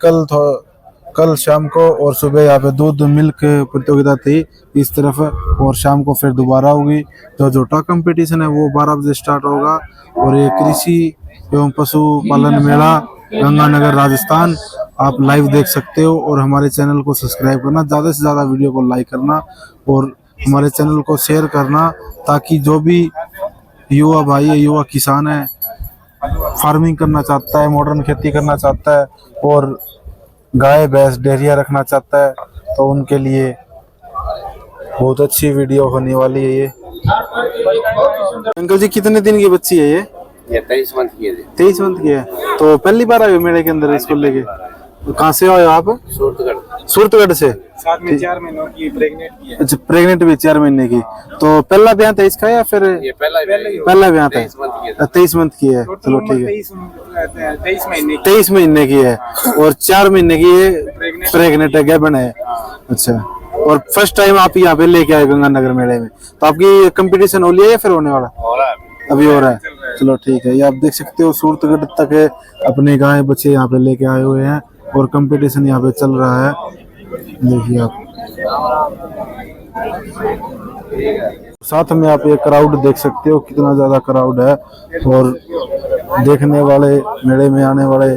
कल शाम को और सुबह यहाँ पे दूध मिल्क प्रतियोगिता थी इस तरफ, और शाम को फिर दोबारा होगी। तो छोटा कंपटीशन है वो 12 बजे स्टार्ट होगा। और ये कृषि एवं पशुपालन मेला गंगानगर राजस्थान आप लाइव देख सकते हो। और हमारे चैनल को सब्सक्राइब करना, ज़्यादा से ज़्यादा वीडियो को लाइक करना और हमारे चैनल को शेयर करना, ताकि जो भी युवा भाई है, युवा किसान है, फार्मिंग करना चाहता है, मॉडर्न खेती करना चाहता है और गाय भैंस डेयरिया रखना चाहता है, तो उनके लिए बहुत अच्छी वीडियो होने वाली है ये। अंकल जी कितने दिन की बच्ची है ये?
23 मंथ की है।
23 मंथ की है। तो पहली बार आए हो मेले के अंदर इसको लेके? तो कहाँ से आए हो आप? सूरतगढ़ से।
साथ में 4 महीनों की प्रेग्नेंट की है।
अच्छा, प्रेग्नेंट भी 4 महीने की। तो पहला ब्याह था इसका या फिर?
ये पहला
ब्याह था। 23 मंथ की है। चलो ठीक है। 23 महीने की है और 4 महीने की ये प्रेग्नेंट है, गैबन है। अच्छा, और फर्स्ट टाइम आप यहाँ पे लेके आए गंगानगर मेले में, तो आपकी कंपटीशन हो लिया या फिर होने वाला? अभी हो रहा है। चलो ठीक है। ये आप देख सकते हो सूरतगढ़ तक अपने गाय बच्चे यहाँ पे लेके आए हुए हैं और कंपटीशन यहाँ पे चल रहा है। देखिए आप साथ में आप ये क्राउड देख सकते हो, कितना ज्यादा क्राउड है और देखने वाले, मेले में आने वाले।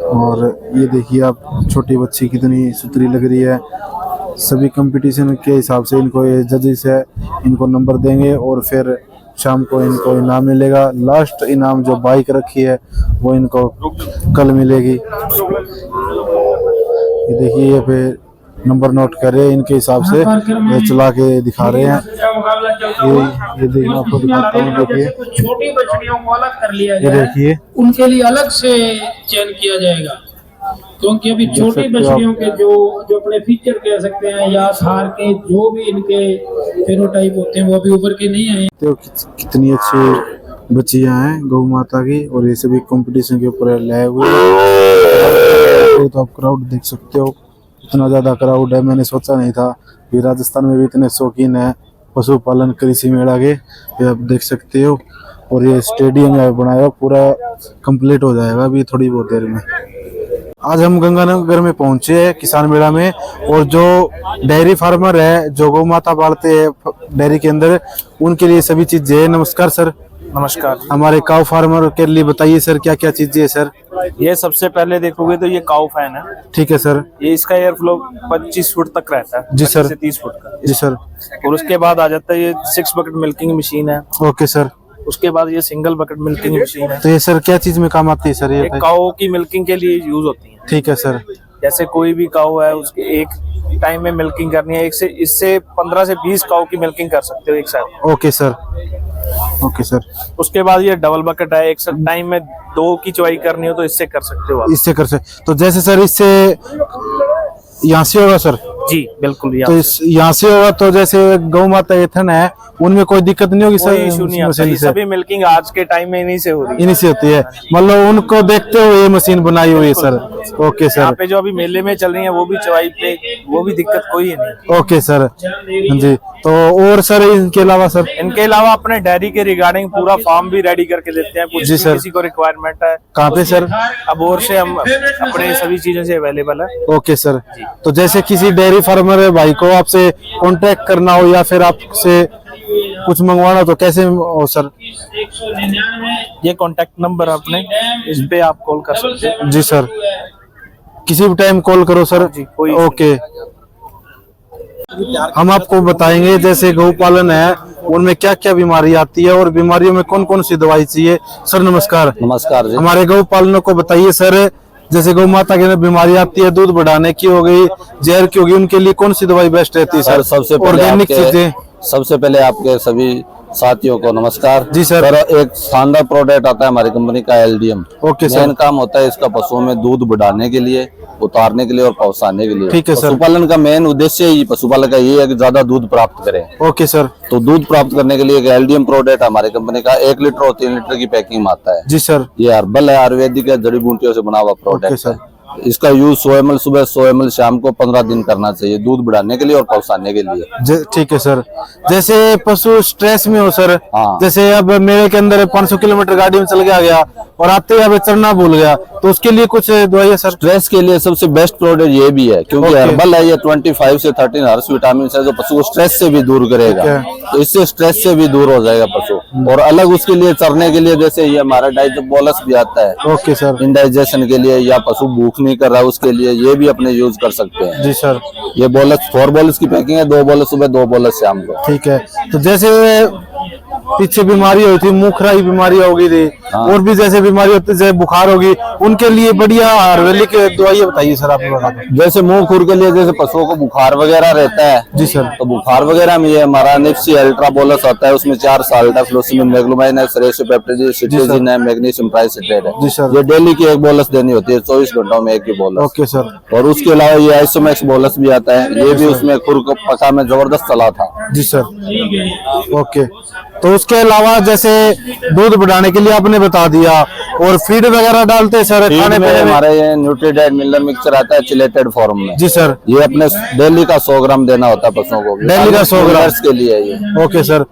और ये देखिए आप, छोटी बच्ची कितनी सुथरी लग रही है। सभी कंपटीशन के हिसाब से इनको ये जजेस है, इनको नंबर देंगे और फिर शाम को इनको इनाम मिलेगा। लास्ट इनाम जो बाइक रखी है वो इनको कल मिलेगी। ये देखिए ये पे नंबर नोट कर रहे हैं इनके हिसाब से, ये चला के दिखा रहे हैं। ये देखिए आपको दिखाता हूँ। देखिए
कुछ छोटी बछड़ियों को अलग कर लिया
ये
गया है,
देखिए
उनके लिए अलग से चयन किया जाएगा, क्योंकि अभी छोटी बछड़ियों के जो अपने फीचर कह सकते हैं या सार के जो भी इनके फेनोटाइप होते हैं वो अभी उभर के नहीं आए।
तो कितनी अच्छी बच्चियां हैं गौ माता की और ये सभी कंपटीशन के ऊपर लाए हुए हैं। तो आप क्राउड देख सकते हो, इतना ज्यादा क्राउड है। मैंने सोचा नहीं था कि राजस्थान में भी इतने शौकीन है पशुपालन कृषि मेला के। ये आप देख सकते हो और ये स्टेडियम बनाया हुआ पूरा कंप्लीट हो जाएगा अभी थोड़ी बहुत देर में। आज हम गंगानगर में पहुंचे हैं किसान मेला में, और जो डेयरी फार्मर है, जो गौ माता पालते हैं डेयरी के अंदर, उनके लिए सभी चीजें। नमस्कार सर।
नमस्कार।
हमारे काउ फार्मर के लिए बताइए सर क्या क्या चीजें है सर?
ये सबसे पहले देखोगे तो ये काउ फैन है।
ठीक है सर।
ये इसका एयर फ्लो 25 फुट तक रहता है।
जी सर।
25 से 30 फुट का।
जी सर।
और उसके बाद आ जाता है ये 6 बकेट मिल्किंग मशीन है।
Okay sir.
उसके बाद ये सिंगल बकेट मिल्किंग मशीन है।
तो ये सर क्या चीज में काम आती है सर? ये
काऊ की मिल्किंग के लिए यूज होती है।
ठीक है सर।
जैसे कोई भी काऊ है उसके एक टाइम में मिल्किंग करनी है, इससे 15 से 20 काऊ की मिल्किंग कर सकते हो एक साथ।
Okay sir. Okay sir.
उसके बाद ये डबल बकेट है, एक टाइम में 2 की चुवाई करनी हो तो इससे कर सकते हो आप।
इससे कर सकते। तो जैसे सर इससे यहाँ से होगा सर?
जी बिल्कुल।
तो यहाँ से होगा तो जैसे गौ माता एथन है उनमें कोई दिक्कत नहीं होगी सर?
कोई इशू नहीं आता। सभी मिल्किंग आज के टाइम में इन्हीं से हो रही है।
इन्हीं से होती है, मतलब उनको देखते हुए ये मशीन बनाई हुई है सर। Okay sir.
यहाँ पे जो अभी मेले में चल रही है वो भी चवाई पे, वो भी दिक्कत कोई है नहीं।
Okay sir. हाँ जी। तो और सर इनके अलावा सर?
इनके अलावा अपने डेयरी के रिगार्डिंग पूरा फार्म भी रेडी करके देते हैं।
जी सर।
किसी को रिक्वायरमेंट है
कहाँ पे सर?
अब और से हम अपने सभी चीजों से अवेलेबल है।
Okay sir. तो जैसे किसी डेयरी फार्मर भाई को आपसे कांटेक्ट करना हो या फिर आपसे कुछ मंगवाना हो तो कैसे हो सर?
199
ये कांटेक्ट नंबर अपने, इस पे आप कॉल कर सकते हैं।
जी सर। किसी भी टाइम कॉल करो सर।
जी कोई।
ओके। हम आपको बताएंगे जैसे गौ पालन है उनमें क्या क्या बीमारी आती है और बीमारियों में कौन कौन सी दवाई चाहिए। सर नमस्कार।
नमस्कार जी।
हमारे गौ पालनों को बताइए सर, जैसे गौ माता के अंदर बीमारी आती है, दूध बढ़ाने की हो गई, जहर की होगी, उनके लिए कौन सी दवाई बेस्ट रहती है सर?
सबसे पहले
ऑर्गेनिक चीजें।
सबसे पहले आपके सभी साथियों को नमस्कार
जी सर।
एक शानदार प्रोडक्ट आता है हमारी कंपनी का एलडीएम।
Okay sir.
मेन काम होता है इसका पशुओं में दूध बढ़ाने के लिए, उतारने के लिए और पहुंचाने के लिए।
ठीक है सर।
पशुपालन का मेन उद्देश्य ही पशुपालन का ये है कि ज्यादा दूध प्राप्त करें।
Okay sir.
तो दूध प्राप्त करने के लिए एक एलडीएम प्रोडक्ट हमारी कंपनी का 1 लीटर और 3 लीटर की पैकिंग में आता है।
जी सर।
ये हर्बल है, आयुर्वेदिक है, जड़ी बूटियों से बना हुआ प्रोडक्ट
सर।
है। इसका यूज 100 ml सुबह, 100 ml शाम को 15 दिन करना चाहिए, दूध बढ़ाने के लिए और पहुंचाने के लिए।
ठीक है सर। जैसे पशु स्ट्रेस में हो सर,
हाँ।
जैसे अब मेरे के अंदर 500 किलोमीटर गाड़ी में चल के आ गया और आते ही अब चढ़ना भूल गया, तो उसके लिए कुछ दवाई है सर?
स्ट्रेस के लिए सबसे बेस्ट प्रोडक्ट ये भी है, क्योंकि
ओके।
हर्बल है, ये 25 से 13 हर्ष विटामिन है जो पशु को स्ट्रेस से भी दूर करेगा। तो इससे स्ट्रेस से भी दूर हो जाएगा पशु। और अलग उसके लिए चरने के लिए जैसे ये हमारा डाइजेबोलस भी आता है।
Okay sir.
इंडाइजेशन के लिए, या पशु भूख नहीं कर रहा है उसके लिए ये भी अपने यूज कर सकते हैं।
जी सर।
ये बोलस 4 बोलस की पैकिंग है, 2 बोलस सुबह, 2 बोलस शाम को।
ठीक है। तो जैसे पीछे बीमारी हुई थी, मुखराई बीमारी हो गई थी, और भी जैसे बीमारी होती है, जैसे बुखार होगी, उनके लिए बढ़िया आयुर्वेदिक दवाई बताइए सर, आप बता दें।
जैसे मुंह खुर के लिए जैसे पशुओं को बुखार वगैरह रहता है
जी सर।
तो बुखार वगैरह में ये हमारा निप्सी अल्ट्रा बोलस आता है, उसमें 4 साल्ट है, फ्लोसिमिन, मेग्लोमाइन है, सेरेसोपेप्टिड, सिट्राजिन है, मैग्नीशियम ट्राइसिट्रेट है।
जी सर।
ये डेली की एक बोलस देनी होती है, 24 घंटों में एक की बोलस।
Okay sir.
और उसके अलावा ये आइसोमैक्स बोलस भी आता है, ये भी उसमें खुर को पका में जबरदस्त चला था।
जी सर। ओके। तो उसके अलावा जैसे दूध बढ़ाने के लिए आपने बता दिया, और फीड वगैरह डालते हैं सर
फीड
खाने
में
पीने में?
हमारे ये न्यूट्रीडाइट मिनरल मिक्सचर आता है चिलेटेड फॉर्म में।
जी सर।
ये अपने डेली का 100 ग्राम देना होता है पशुओं को,
डेली का 100 ग्राम
के लिए ये।
Okay sir.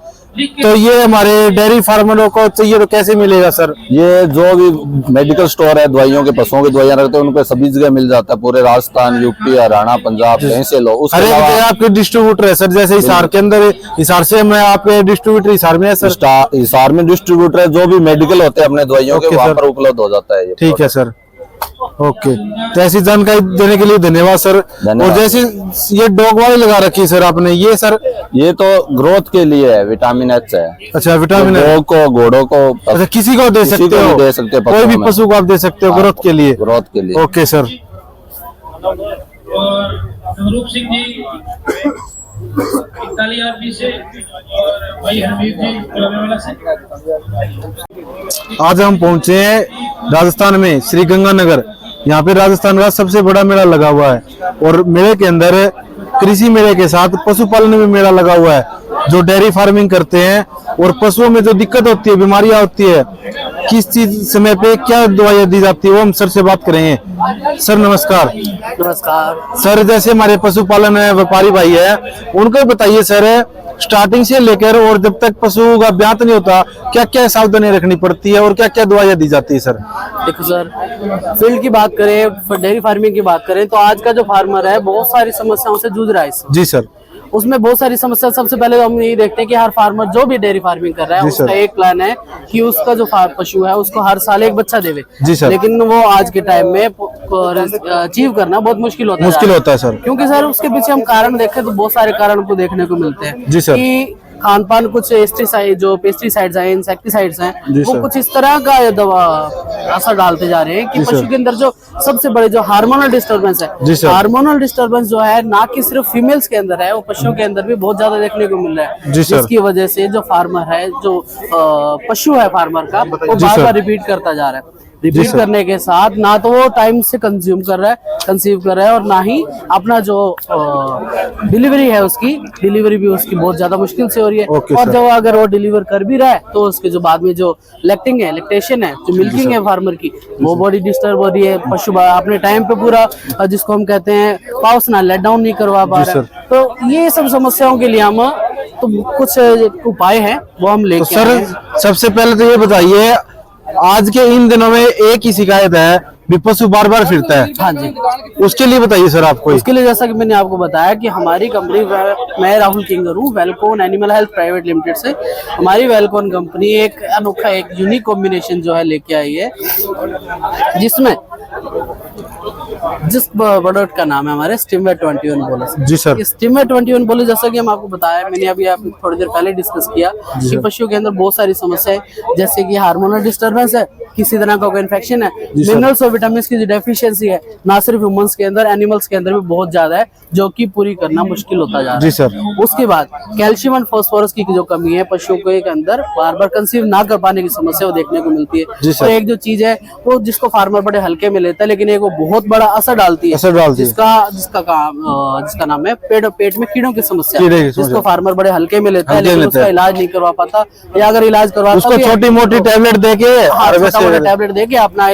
तो ये हमारे डेयरी फार्मरों को चाहिए तो कैसे मिलेगा सर?
ये जो भी मेडिकल स्टोर है, दवाइयों के पशुओं की दवाइयां रखते हैं, उनको सभी जगह मिल जाता है, पूरे राजस्थान, यूपी, हरियाणा, पंजाब, कहीं से लो। उसके
अरे
अलावा
आपके डिस्ट्रीब्यूटर है सर, जैसे हिसार के अंदर, हिसार से मैं आपके डिस्ट्रीब्यूटर हिसार में है सर?
हिसार में डिस्ट्रीब्यूटर है, जो भी मेडिकल होते हैं अपने दवाइयों के,
ओके
वहाँ
सर।
पर उपलब्ध हो जाता है ये।
ठीक है सर। ओके। तो ऐसी जानकारी देने के लिए धन्यवाद सर।
धन्यवाद।
और जैसे ये डॉग वाली लगा रखी है सर आपने, ये सर?
ये तो ग्रोथ के लिए है, विटामिन एच है।
अच्छा, विटामिन है।
डॉग को, घोड़ों को,
अच्छा, किसी को दे
किसी
सकते
को
हो?
भी दे सकते हैं
कोई भी
पशुओं में।
पशु को आप दे सकते हो ग्रोथ के लिए?
ग्रोथ के लिए।
Okay sir.
और रूप सिंह जी इटाली आरपी से, और भाई हरमीत जी वाला से।
आज हम पहुंचे हैं राजस्थान में श्री गंगानगर। यहाँ पे राजस्थान का सबसे बड़ा मेला लगा हुआ है, और मेले के अंदर कृषि मेले के साथ पशुपालन में मेला लगा हुआ है। जो डेयरी फार्मिंग करते हैं और पशुओं में जो दिक्कत होती है, बीमारियां होती है, किस चीज समय पे क्या दवाइयां दी जाती है, वो हम सर से बात करेंगे। सर नमस्कार।
नमस्कार
सर, जैसे हमारे पशुपालन व्यापारी भाई है, उनको बताइए सर, स्टार्टिंग से लेकर और जब तक पशु का ब्यात नहीं होता, क्या क्या सावधानी रखनी पड़ती है और क्या क्या दवाइयां दी जाती है सर?
देखो सर, फील्ड की बात करें, डेयरी फार्मिंग की बात करें, तो आज का जो फार्मर है बहुत सारी समस्याओं से जूझ रहा है।
जी सर।
उसमें बहुत सारी समस्या, सबसे पहले तो हम यही देखते हैं कि हर फार्मर जो भी डेयरी फार्मिंग कर रहा है, उसका एक प्लान है कि उसका जो पशु है उसको हर साल एक बच्चा देवे।
जी सर।
लेकिन वो आज के टाइम में अचीव करना बहुत मुश्किल होता
है सर,
क्योंकि सर उसके पीछे हम कारण देखें तो बहुत सारे कारण को देखने को मिलते हैं।
जी सर।
कि खान पान, कुछ जो पेस्टिसाइड्स हैं, इंसेक्टिसाइड्स हैं, वो कुछ इस तरह का दवा असर डालते जा रहे हैं कि पशु के अंदर जो सबसे बड़े जो हार्मोनल डिस्टर्बेंस है, हार्मोनल डिस्टर्बेंस जो है ना कि सिर्फ फीमेल्स के अंदर है, वो पशुओं के अंदर भी बहुत ज्यादा देखने को मिल रहा है। जिसकी वजह से जो फार्मर है, जो पशु है फार्मर का, वो बार बार रिपीट करता जा रहा है। रिपीट करने के साथ ना तो वो टाइम से कंसीव कर रहा है और ना ही अपना जो डिलीवरी है, उसकी डिलीवरी भी उसकी बहुत ज्यादा मुश्किल से हो रही है। और जब अगर वो डिलीवर कर भी रहा है तो उसके जो बाद में जो लैक्टेशन है, जो मिल्किंग है फार्मर की, वो बॉडी डिस्टर्ब हो रही है। पशु अपने टाइम पे पूरा, जिसको हम कहते हैं पाउस ना लेट डाउन नहीं करवा पा रहा है। तो ये सब समस्याओं के लिए हम तो कुछ उपाय हैं वो हम लेके आए हैं।
सर, सबसे पहले तो ये बताइए, आज के इन दिनों में एक ही शिकायत है भी पशु बार बार फिरता है।
हाँ जी,
उसके लिए बताइए सर आपको।
उसके लिए जैसा कि मैंने आपको बताया कि हमारी कंपनी, मैं राहुल किंगर हूँ, वेलकोन एनिमल हेल्थ प्राइवेट लिमिटेड से। हमारी वेलकोन कंपनी एक अनोखा, एक यूनिक कॉम्बिनेशन जो है लेके आई है, जिसमें जिस प्रोडक्ट का नाम है हमारे स्टिमवेट 21 बोलस।
जी सर।
स्टिमवेट 21 बोलस, जैसा कि हम आपको बताया, मैंने अभी आप थोड़ी देर पहले डिस्कस किया कि पशुओं के अंदर बहुत सारी समस्याएं, जैसे कि हार्मोनल डिस्टर्बेंस है, किसी तरह का कोई इन्फेक्शन है, मिनरल्स और विटामिन की जो डेफिशिएंसी है ना सिर्फ ह्यूमंस के अंदर, एनिमल्स के अंदर भी बहुत ज्यादा है, जो कि पूरी करना मुश्किल होता जा रहा है।
जी सर।
उसके बाद कैल्शियम और फास्फोरस की जो कमी है पशुओं के अंदर बार बार कंसीव ना कर पाने की समस्या वो देखने को मिलती है। और एक जो चीज है वो जिसको फार्मर बड़े हल्के में लेता है, लेकिन एक वो बहुत बड़ा असर डालती है, जिसका नाम है पेट में कीड़ों की समस्या, जिसको फार्मर बड़े हल्के में लेता है, लेकिन उसका इलाज नहीं करवा पाता, या अगर इलाज करवाता
उसको छोटी मोटी टैबलेट देके
टैबलेट देके अपना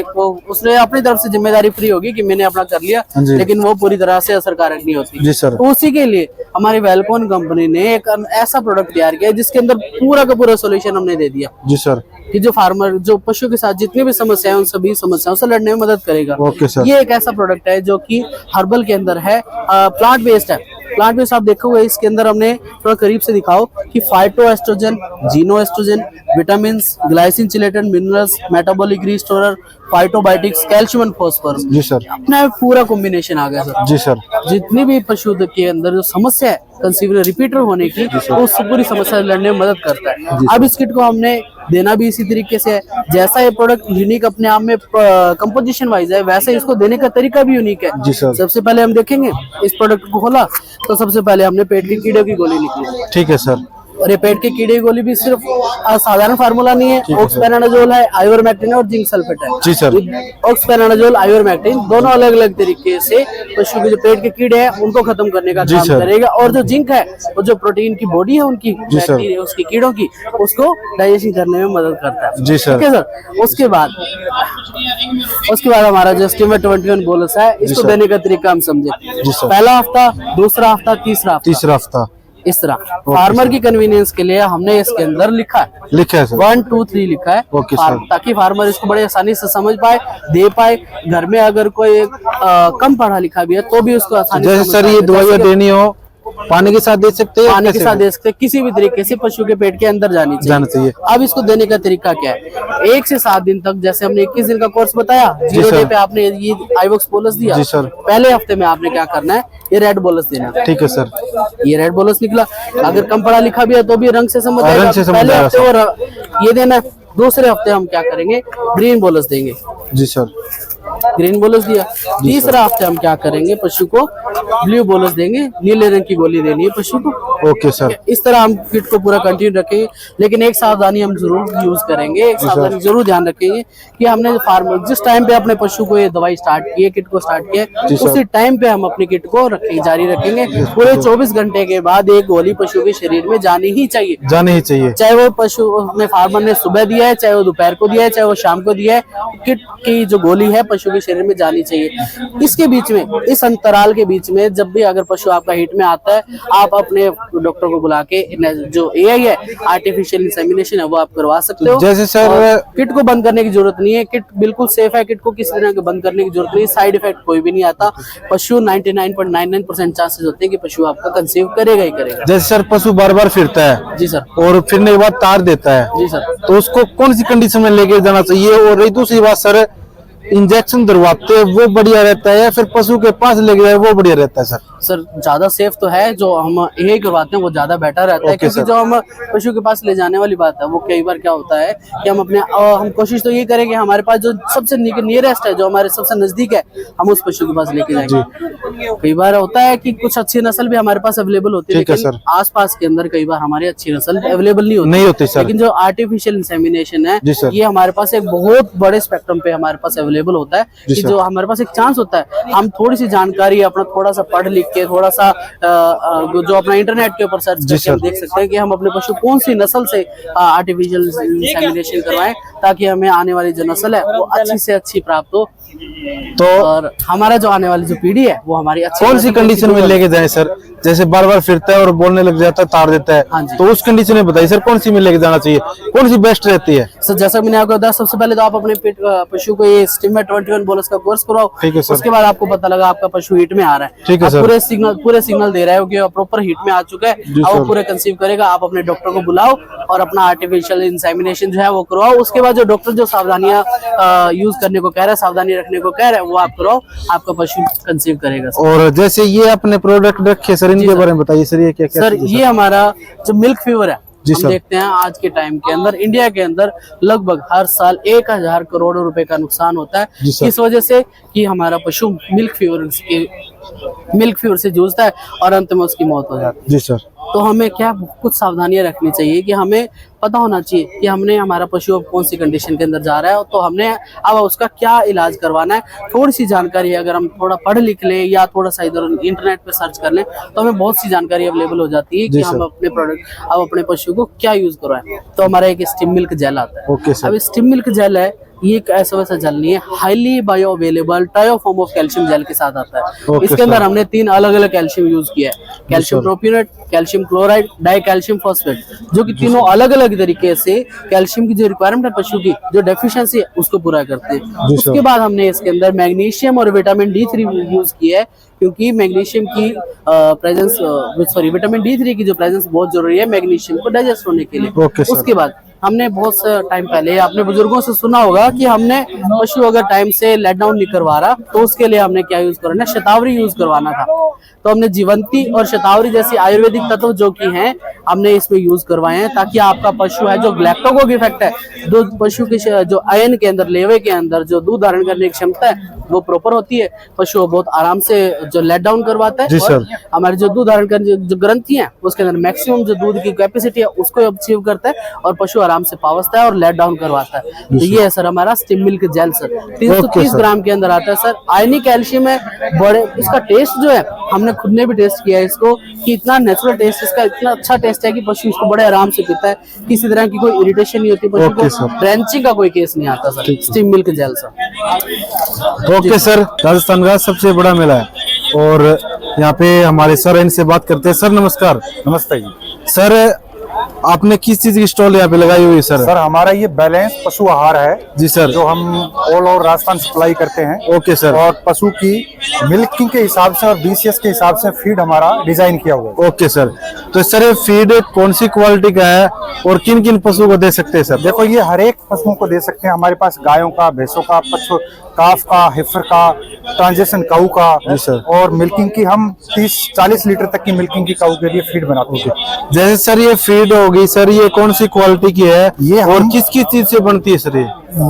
उसने अपनी तरफ से जिम्मेदारी फ्री होगी कि मैंने अपना कर लिया, लेकिन वो पूरी तरह से असरकारक नहीं होती।
जी सर।
तो उसी के लिए हमारी वेलकॉन कंपनी ने एक ऐसा प्रोडक्ट तैयार किया जिसके अंदर पूरा का पूरा सोल्यूशन हमने दे दिया।
जी सर।
कि जो फार्मर जो पशु के साथ जितनी भी समस्याएं उन सभी समस्याओं से लड़ने में मदद करेगा।
Okay sir.
ये एक ऐसा प्रोडक्ट है जो कि हर्बल के अंदर है, प्लांट बेस्ड है। प्लांट बेस्ड आप देखोगे इसके अंदर हमने थोड़ा करीब से दिखाओ कि phytoestrogen, xenoestrogen, vitamin, glycine chelated, minerals, metabolic restorer, phytobiotics, calcium and phosphorus.
जी सर।
अपना पूरा कॉम्बिनेशन आ गया सर।
जी सर।
जितनी भी पशु के अंदर जो समस्या है कंसीव रिपीटर होने की, तो उस पूरी समस्या से लड़ने में मदद करता है। अब इस किट को हमने देना भी इसी तरीके से है, जैसा ये प्रोडक्ट यूनिक अपने आप में कंपोजिशन वाइज है, वैसे इसको देने का तरीका भी यूनिक है।
जी सर।
सबसे पहले हम देखेंगे इस प्रोडक्ट को खोला तो सबसे पहले हमने पेट के कीड़े की गोली निकली।
ठीक है सर।
और ये पेट के कीड़े की गोली भी सिर्फ साधारण फार्मूला नहीं है, ऑक्सपेनाडाजोल है, आइवरमेक्टिन और जिंक सल्फेट है।
जी सर।
ऑक्सपेनाडाजोल, आइवरमेक्टिन दोनों अलग अलग तरीके से पशु के जो पेट के कीड़े हैं उनको खत्म करने का काम करेगा, और जो जिंक है वो जो प्रोटीन की बॉडी है उनकी बैक्टीरिया उसकी कीड़ों की, उसको डाइजेशन करने में मदद करता है।
जी सर।
ठीक है सर। उसके बाद हमारा जो स्टीमर 21 बोलस है, इसको देने का तरीका हम समझे। पहला हफ्ता, दूसरा हफ्ता, तीसरा हफ्ता इस तरह फार्मर की कन्वीनियंस के लिए हमने इसके अंदर लिखा है सर। 1 2 3 लिखा है।
Okay sir.
ताकि फार्मर इसको बड़े आसानी से समझ पाए, दे पाए। घर में अगर कोई कम पढ़ा लिखा भी है तो भी उसको आसानी से
जैसे सर ये दवाइयाँ देनी हो पानी के साथ दे सकते हैं,
पानी के साथ दे सकते हैं, किसी भी तरीके से पशु के पेट के अंदर जाना चाहिए। अब इसको देने का तरीका क्या है? 1 से 7 दिन तक, जैसे हमने 21 दिन का कोर्स बताया, 0 डे पे आपने ये आइवॉक्स बोलस दिया।
जी सर।
पहले हफ्ते में आपने क्या करना है, ये रेड बोलस देना है।
ठीक है सर।
ये रेड बोलस निकला, अगर कम पढ़ा लिखा भी है तो भी रंग से समझ आएगा। पहले हफ्ते और ये देना है। दूसरे हफ्ते हम क्या करेंगे, ग्रीन बोलस देंगे।
जी सर।
ग्रीन बोलस दिया। तीसरा हफ्ते हम क्या करेंगे, पशु को ब्लू बोलस देंगे, नीले रंग की गोली देनी है पशु को।
Okay sir.
इस तरह हम किट को पूरा कंटिन्यू रखेंगे, लेकिन एक सावधानी हम जरूर यूज करेंगे, एक सावधानी जरूर ध्यान रखेंगे कि हमने फार्मर जिस टाइम पे अपने पशु को ये दवाई स्टार्ट की है, किट को स्टार्ट किया है, उसी टाइम पे हम अपनी किट को जारी रखेंगे। पूरे 24 घंटे के बाद एक गोली पशु के शरीर में जानी ही चाहिए, चाहे वो पशु अपने फार्मर ने सुबह दिया है, चाहे वो दोपहर को दिया है, चाहे वो शाम को दिया है, किट की जो गोली है पशु के शरीर में जानी चाहिए। इसके बीच में, इस अंतराल के बीच में जब भी अगर पशु आपका हिट में आता है, आप अपने डॉक्टर को बुला के जो एआई है, आर्टिफिशियल इंसेमिनेशन है, वो आप करवा सकते हो।
जैसे सर
किट को बंद करने की जरूरत नहीं है, किट बिल्कुल सेफ है, किट को किसी तरह के बंद करने की जरूरत नहीं, साइड इफेक्ट कोई भी नहीं आता। पशु 99.99% चांसेस होते हैं कि पशु आपका कंसीव करेगा ही करेगा।
जैसे सर पशु बार बार फिरता है,
जी सर,
और फिरने के बाद तार देता है,
जी सर,
तो उसको कौन सी कंडीशन में लेके जाना चाहिए? और रही दूसरी बात सर, इंजेक्शन दरवाते हैं वो बढ़िया रहता है या फिर पशु के पास लेके जाए वो बढ़िया रहता है सर?
सर ज्यादा सेफ तो है जो हम यही करवाते हैं, वो ज्यादा बेटर रहता है, क्योंकि जो हम पशु के पास ले जाने वाली बात है, वो कई बार क्या होता है कि हम अपने हम कोशिश तो ये करें कि हमारे पास जो सबसे नियरेस्ट है, जो हमारे सबसे नजदीक है, हम उस पशु के पास लेके जाएंगे। कई बार होता है कि कुछ अच्छी नस्ल भी हमारे पास अवेलेबल होती है, लेकिन आस पास के अंदर कई बार हमारी अच्छी नस्ल अवेलेबल नहीं होती सर। लेकिन जो आर्टिफिशियल इंसेमिनेशन है, ये हमारे पास एक बहुत बड़े स्पेक्ट्रम पे हमारे पास अवेलेबल होता है, कि जो हमारे पास एक चांस होता है, हम थोड़ी सी जानकारी अपना थोड़ा सा पढ़ लिख के, थोड़ा सा जो अपना इंटरनेट के ऊपर सर्च करके हम देख सकते हैं कि हम अपने पशु कौन सी नस्ल से आर्टिफिशियल इंसेमिनेशन करवाएं, ताकि हमें आने वाली जो नस्ल है वो अच्छी से अच्छी प्राप्त हो। तो और हमारा जो आने वाली जो पीढ़ी है वो हमारी अच्छी
कौन सी कंडीशन में लेके जाए सर? जैसे बार बार फिरता है और बोलने लग जाता है, तार देता है, तो उस कंडीशन में बताइए सर, कौन सी में लेके जाना चाहिए, कौन सी बेस्ट रहती है?
सर जैसा मैंने आपको बताया, सबसे पहले तो आप अपने पशु को ये स्टीमर 21 बोलस का कोर्स कराओ।
ठीक है सर।
उसके बाद आपको पता लगा आपका पशु हिट में आ रहा है,
ठीक है सर,
पूरे सिग्नल दे रहा है कि प्रॉपर हिट में आ चुका है, अब वो पूरे कंसीव करेगा। आप अपने डॉक्टर को बुलाओ और अपना आर्टिफिशियल इंसेमिनेशन जो है वो करवाओ। उसके बाद जो डॉक्टर जो सावधानियां यूज करने को कह रहा है, सावधानी रखने को कह रहा है, वो आप कराओ, आपका पशु कंसीव करेगा।
और जैसे ये अपने प्रोडक्ट रखे सर, इनके बारे में बताइए सर, ये क्या क्या?
सर ये हमारा जो मिल्क फीवर है,
जी
हम
सर।
देखते हैं आज के टाइम के अंदर इंडिया के अंदर लगभग हर साल 1000 करोड़ रुपए का नुकसान होता है।
जी सर।
इस वजह से कि हमारा पशु मिल्क फीवर से जूझता है और अंत में उसकी मौत हो जाती है।
जी सर।
तो हमें क्या कुछ सावधानियां रखनी चाहिए कि हमें पता होना चाहिए कि हमने हमारा पशु अब कौन सी कंडीशन के अंदर जा रहा है, तो हमने अब उसका क्या इलाज करवाना है। थोड़ी सी जानकारी अगर हम थोड़ा पढ़ लिख लें या थोड़ा सा इधर इंटरनेट पे सर्च कर लें तो हमें बहुत सी जानकारी अवेलेबल हो जाती है कि हम अपने पशु को क्या यूज करवाएं। तो हमारा एक स्टिम मिल्क जेल आता है।
Okay sir.
अब स्टिम मिल्क जेल है, ये एक ऐसा वैसा जेल नहीं है, हाईली बायो अवेलेबल टायो फॉर्म ऑफ कैल्शियम जेल के साथ आता है।
ओके
इसके अंदर
सर।
हमने 3 अलग अलग कैल्शियम यूज किया है, calcium propionate, calcium chloride, die calcium phosphate, जो कि तीनों अलग अलग तरीके से कैल्शियम की जो रिक्वायरमेंट है पशु की, जो डेफिशिएंसी है उसको पूरा करते हैं। उसके बाद हमने इसके अंदर मैग्नीशियम और विटामिन D3 यूज किया है, क्योंकि मैग्नीशियम की प्रेजेंस विटामिन D3 की जो प्रेजेंस बहुत जरूरी है मैग्नीशियम को डाइजेस्ट होने के लिए।
Okay sir.
उसके बाद हमने बहुत टाइम पहले अपने बुजुर्गों से सुना होगा कि हमने पशु अगर टाइम से लेट डाउन नहीं करवा रहा तो उसके लिए हमने क्या यूज करना, शतावरी यूज करवाना था। तो हमने जीवंती और शतावरी जैसी आयुर्वेदिक तत्व जो कि हैं हमने इसमें यूज करवाए हैं, ताकि आपका पशु है जो ग्लैक्टोकोक इफेक्ट है, दूध पशु के जो आयन के अंदर, लेवे के अंदर जो दूध धारण करने की क्षमता है वो प्रॉपर होती है। पशु बहुत आराम से जो लेट डाउन करवाता है।
जी
और
सर।
हमारे जो दूध धारण करने जो ग्रंथि है उसके अंदर मैक्सिमम जो दूध की कैपेसिटी है उसको अचीव करता है और पशु आराम से पावसता है और लेट डाउन करवाता है। तो ये है सर हमारा स्टिम मिल्क जेल सर, 330 ग्राम के अंदर आता है सर। आयनिक कैल्शियम है, बड़े इसका टेस्ट जो है हमने खुद ने भी टेस्ट किया है इसको कि इतना नेचुरल टेस्ट, इसका इतना अच्छा टेस्ट है कि पशु इसको बड़े आराम से पीता है, किसी तरह की कोई इरिटेशन नहीं होती पशु
ओके
को,
सर।
ड्रेंचिंग का कोई केस नहीं आता सर स्टिम मिल्क जेल सर।
ओके सर, राजस्थान का सबसे बड़ा मेला है और यहाँ पे हमारे सर इनसे बात करते हैं। सर नमस्कार।
नमस्ते जी।
सर आपने किस चीज की स्टॉल यहाँ पे लगाई हुई है सर?
सर हमारा ये बैलेंस पशु आहार है
जी सर।
जो हम ऑल ओवर राजस्थान सप्लाई करते हैं।
Okay sir.
और पशु की मिल्किंग के हिसाब से और BCS के हिसाब से फीड हमारा डिजाइन किया हुआ है।
Okay sir. तो सर ये फीड कौन सी क्वालिटी का है और किन किन पशुओं को दे सकते हैं सर?
देखो ये हर एक पशुओं को दे सकते हैं। हमारे पास गायों का, भैंसों का, पशु काफ का, हेफर का, ट्रांजिशन काऊ का।
जी सर।
और मिल्किंग की हम 30-40 लीटर तक की मिल्किंग की काऊ के लिए फीड बनाते हैं।
जैसे सर ये फीड होगी सर, ये कौन सी क्वालिटी की है
ये
और किस किस चीज से बनती है सर?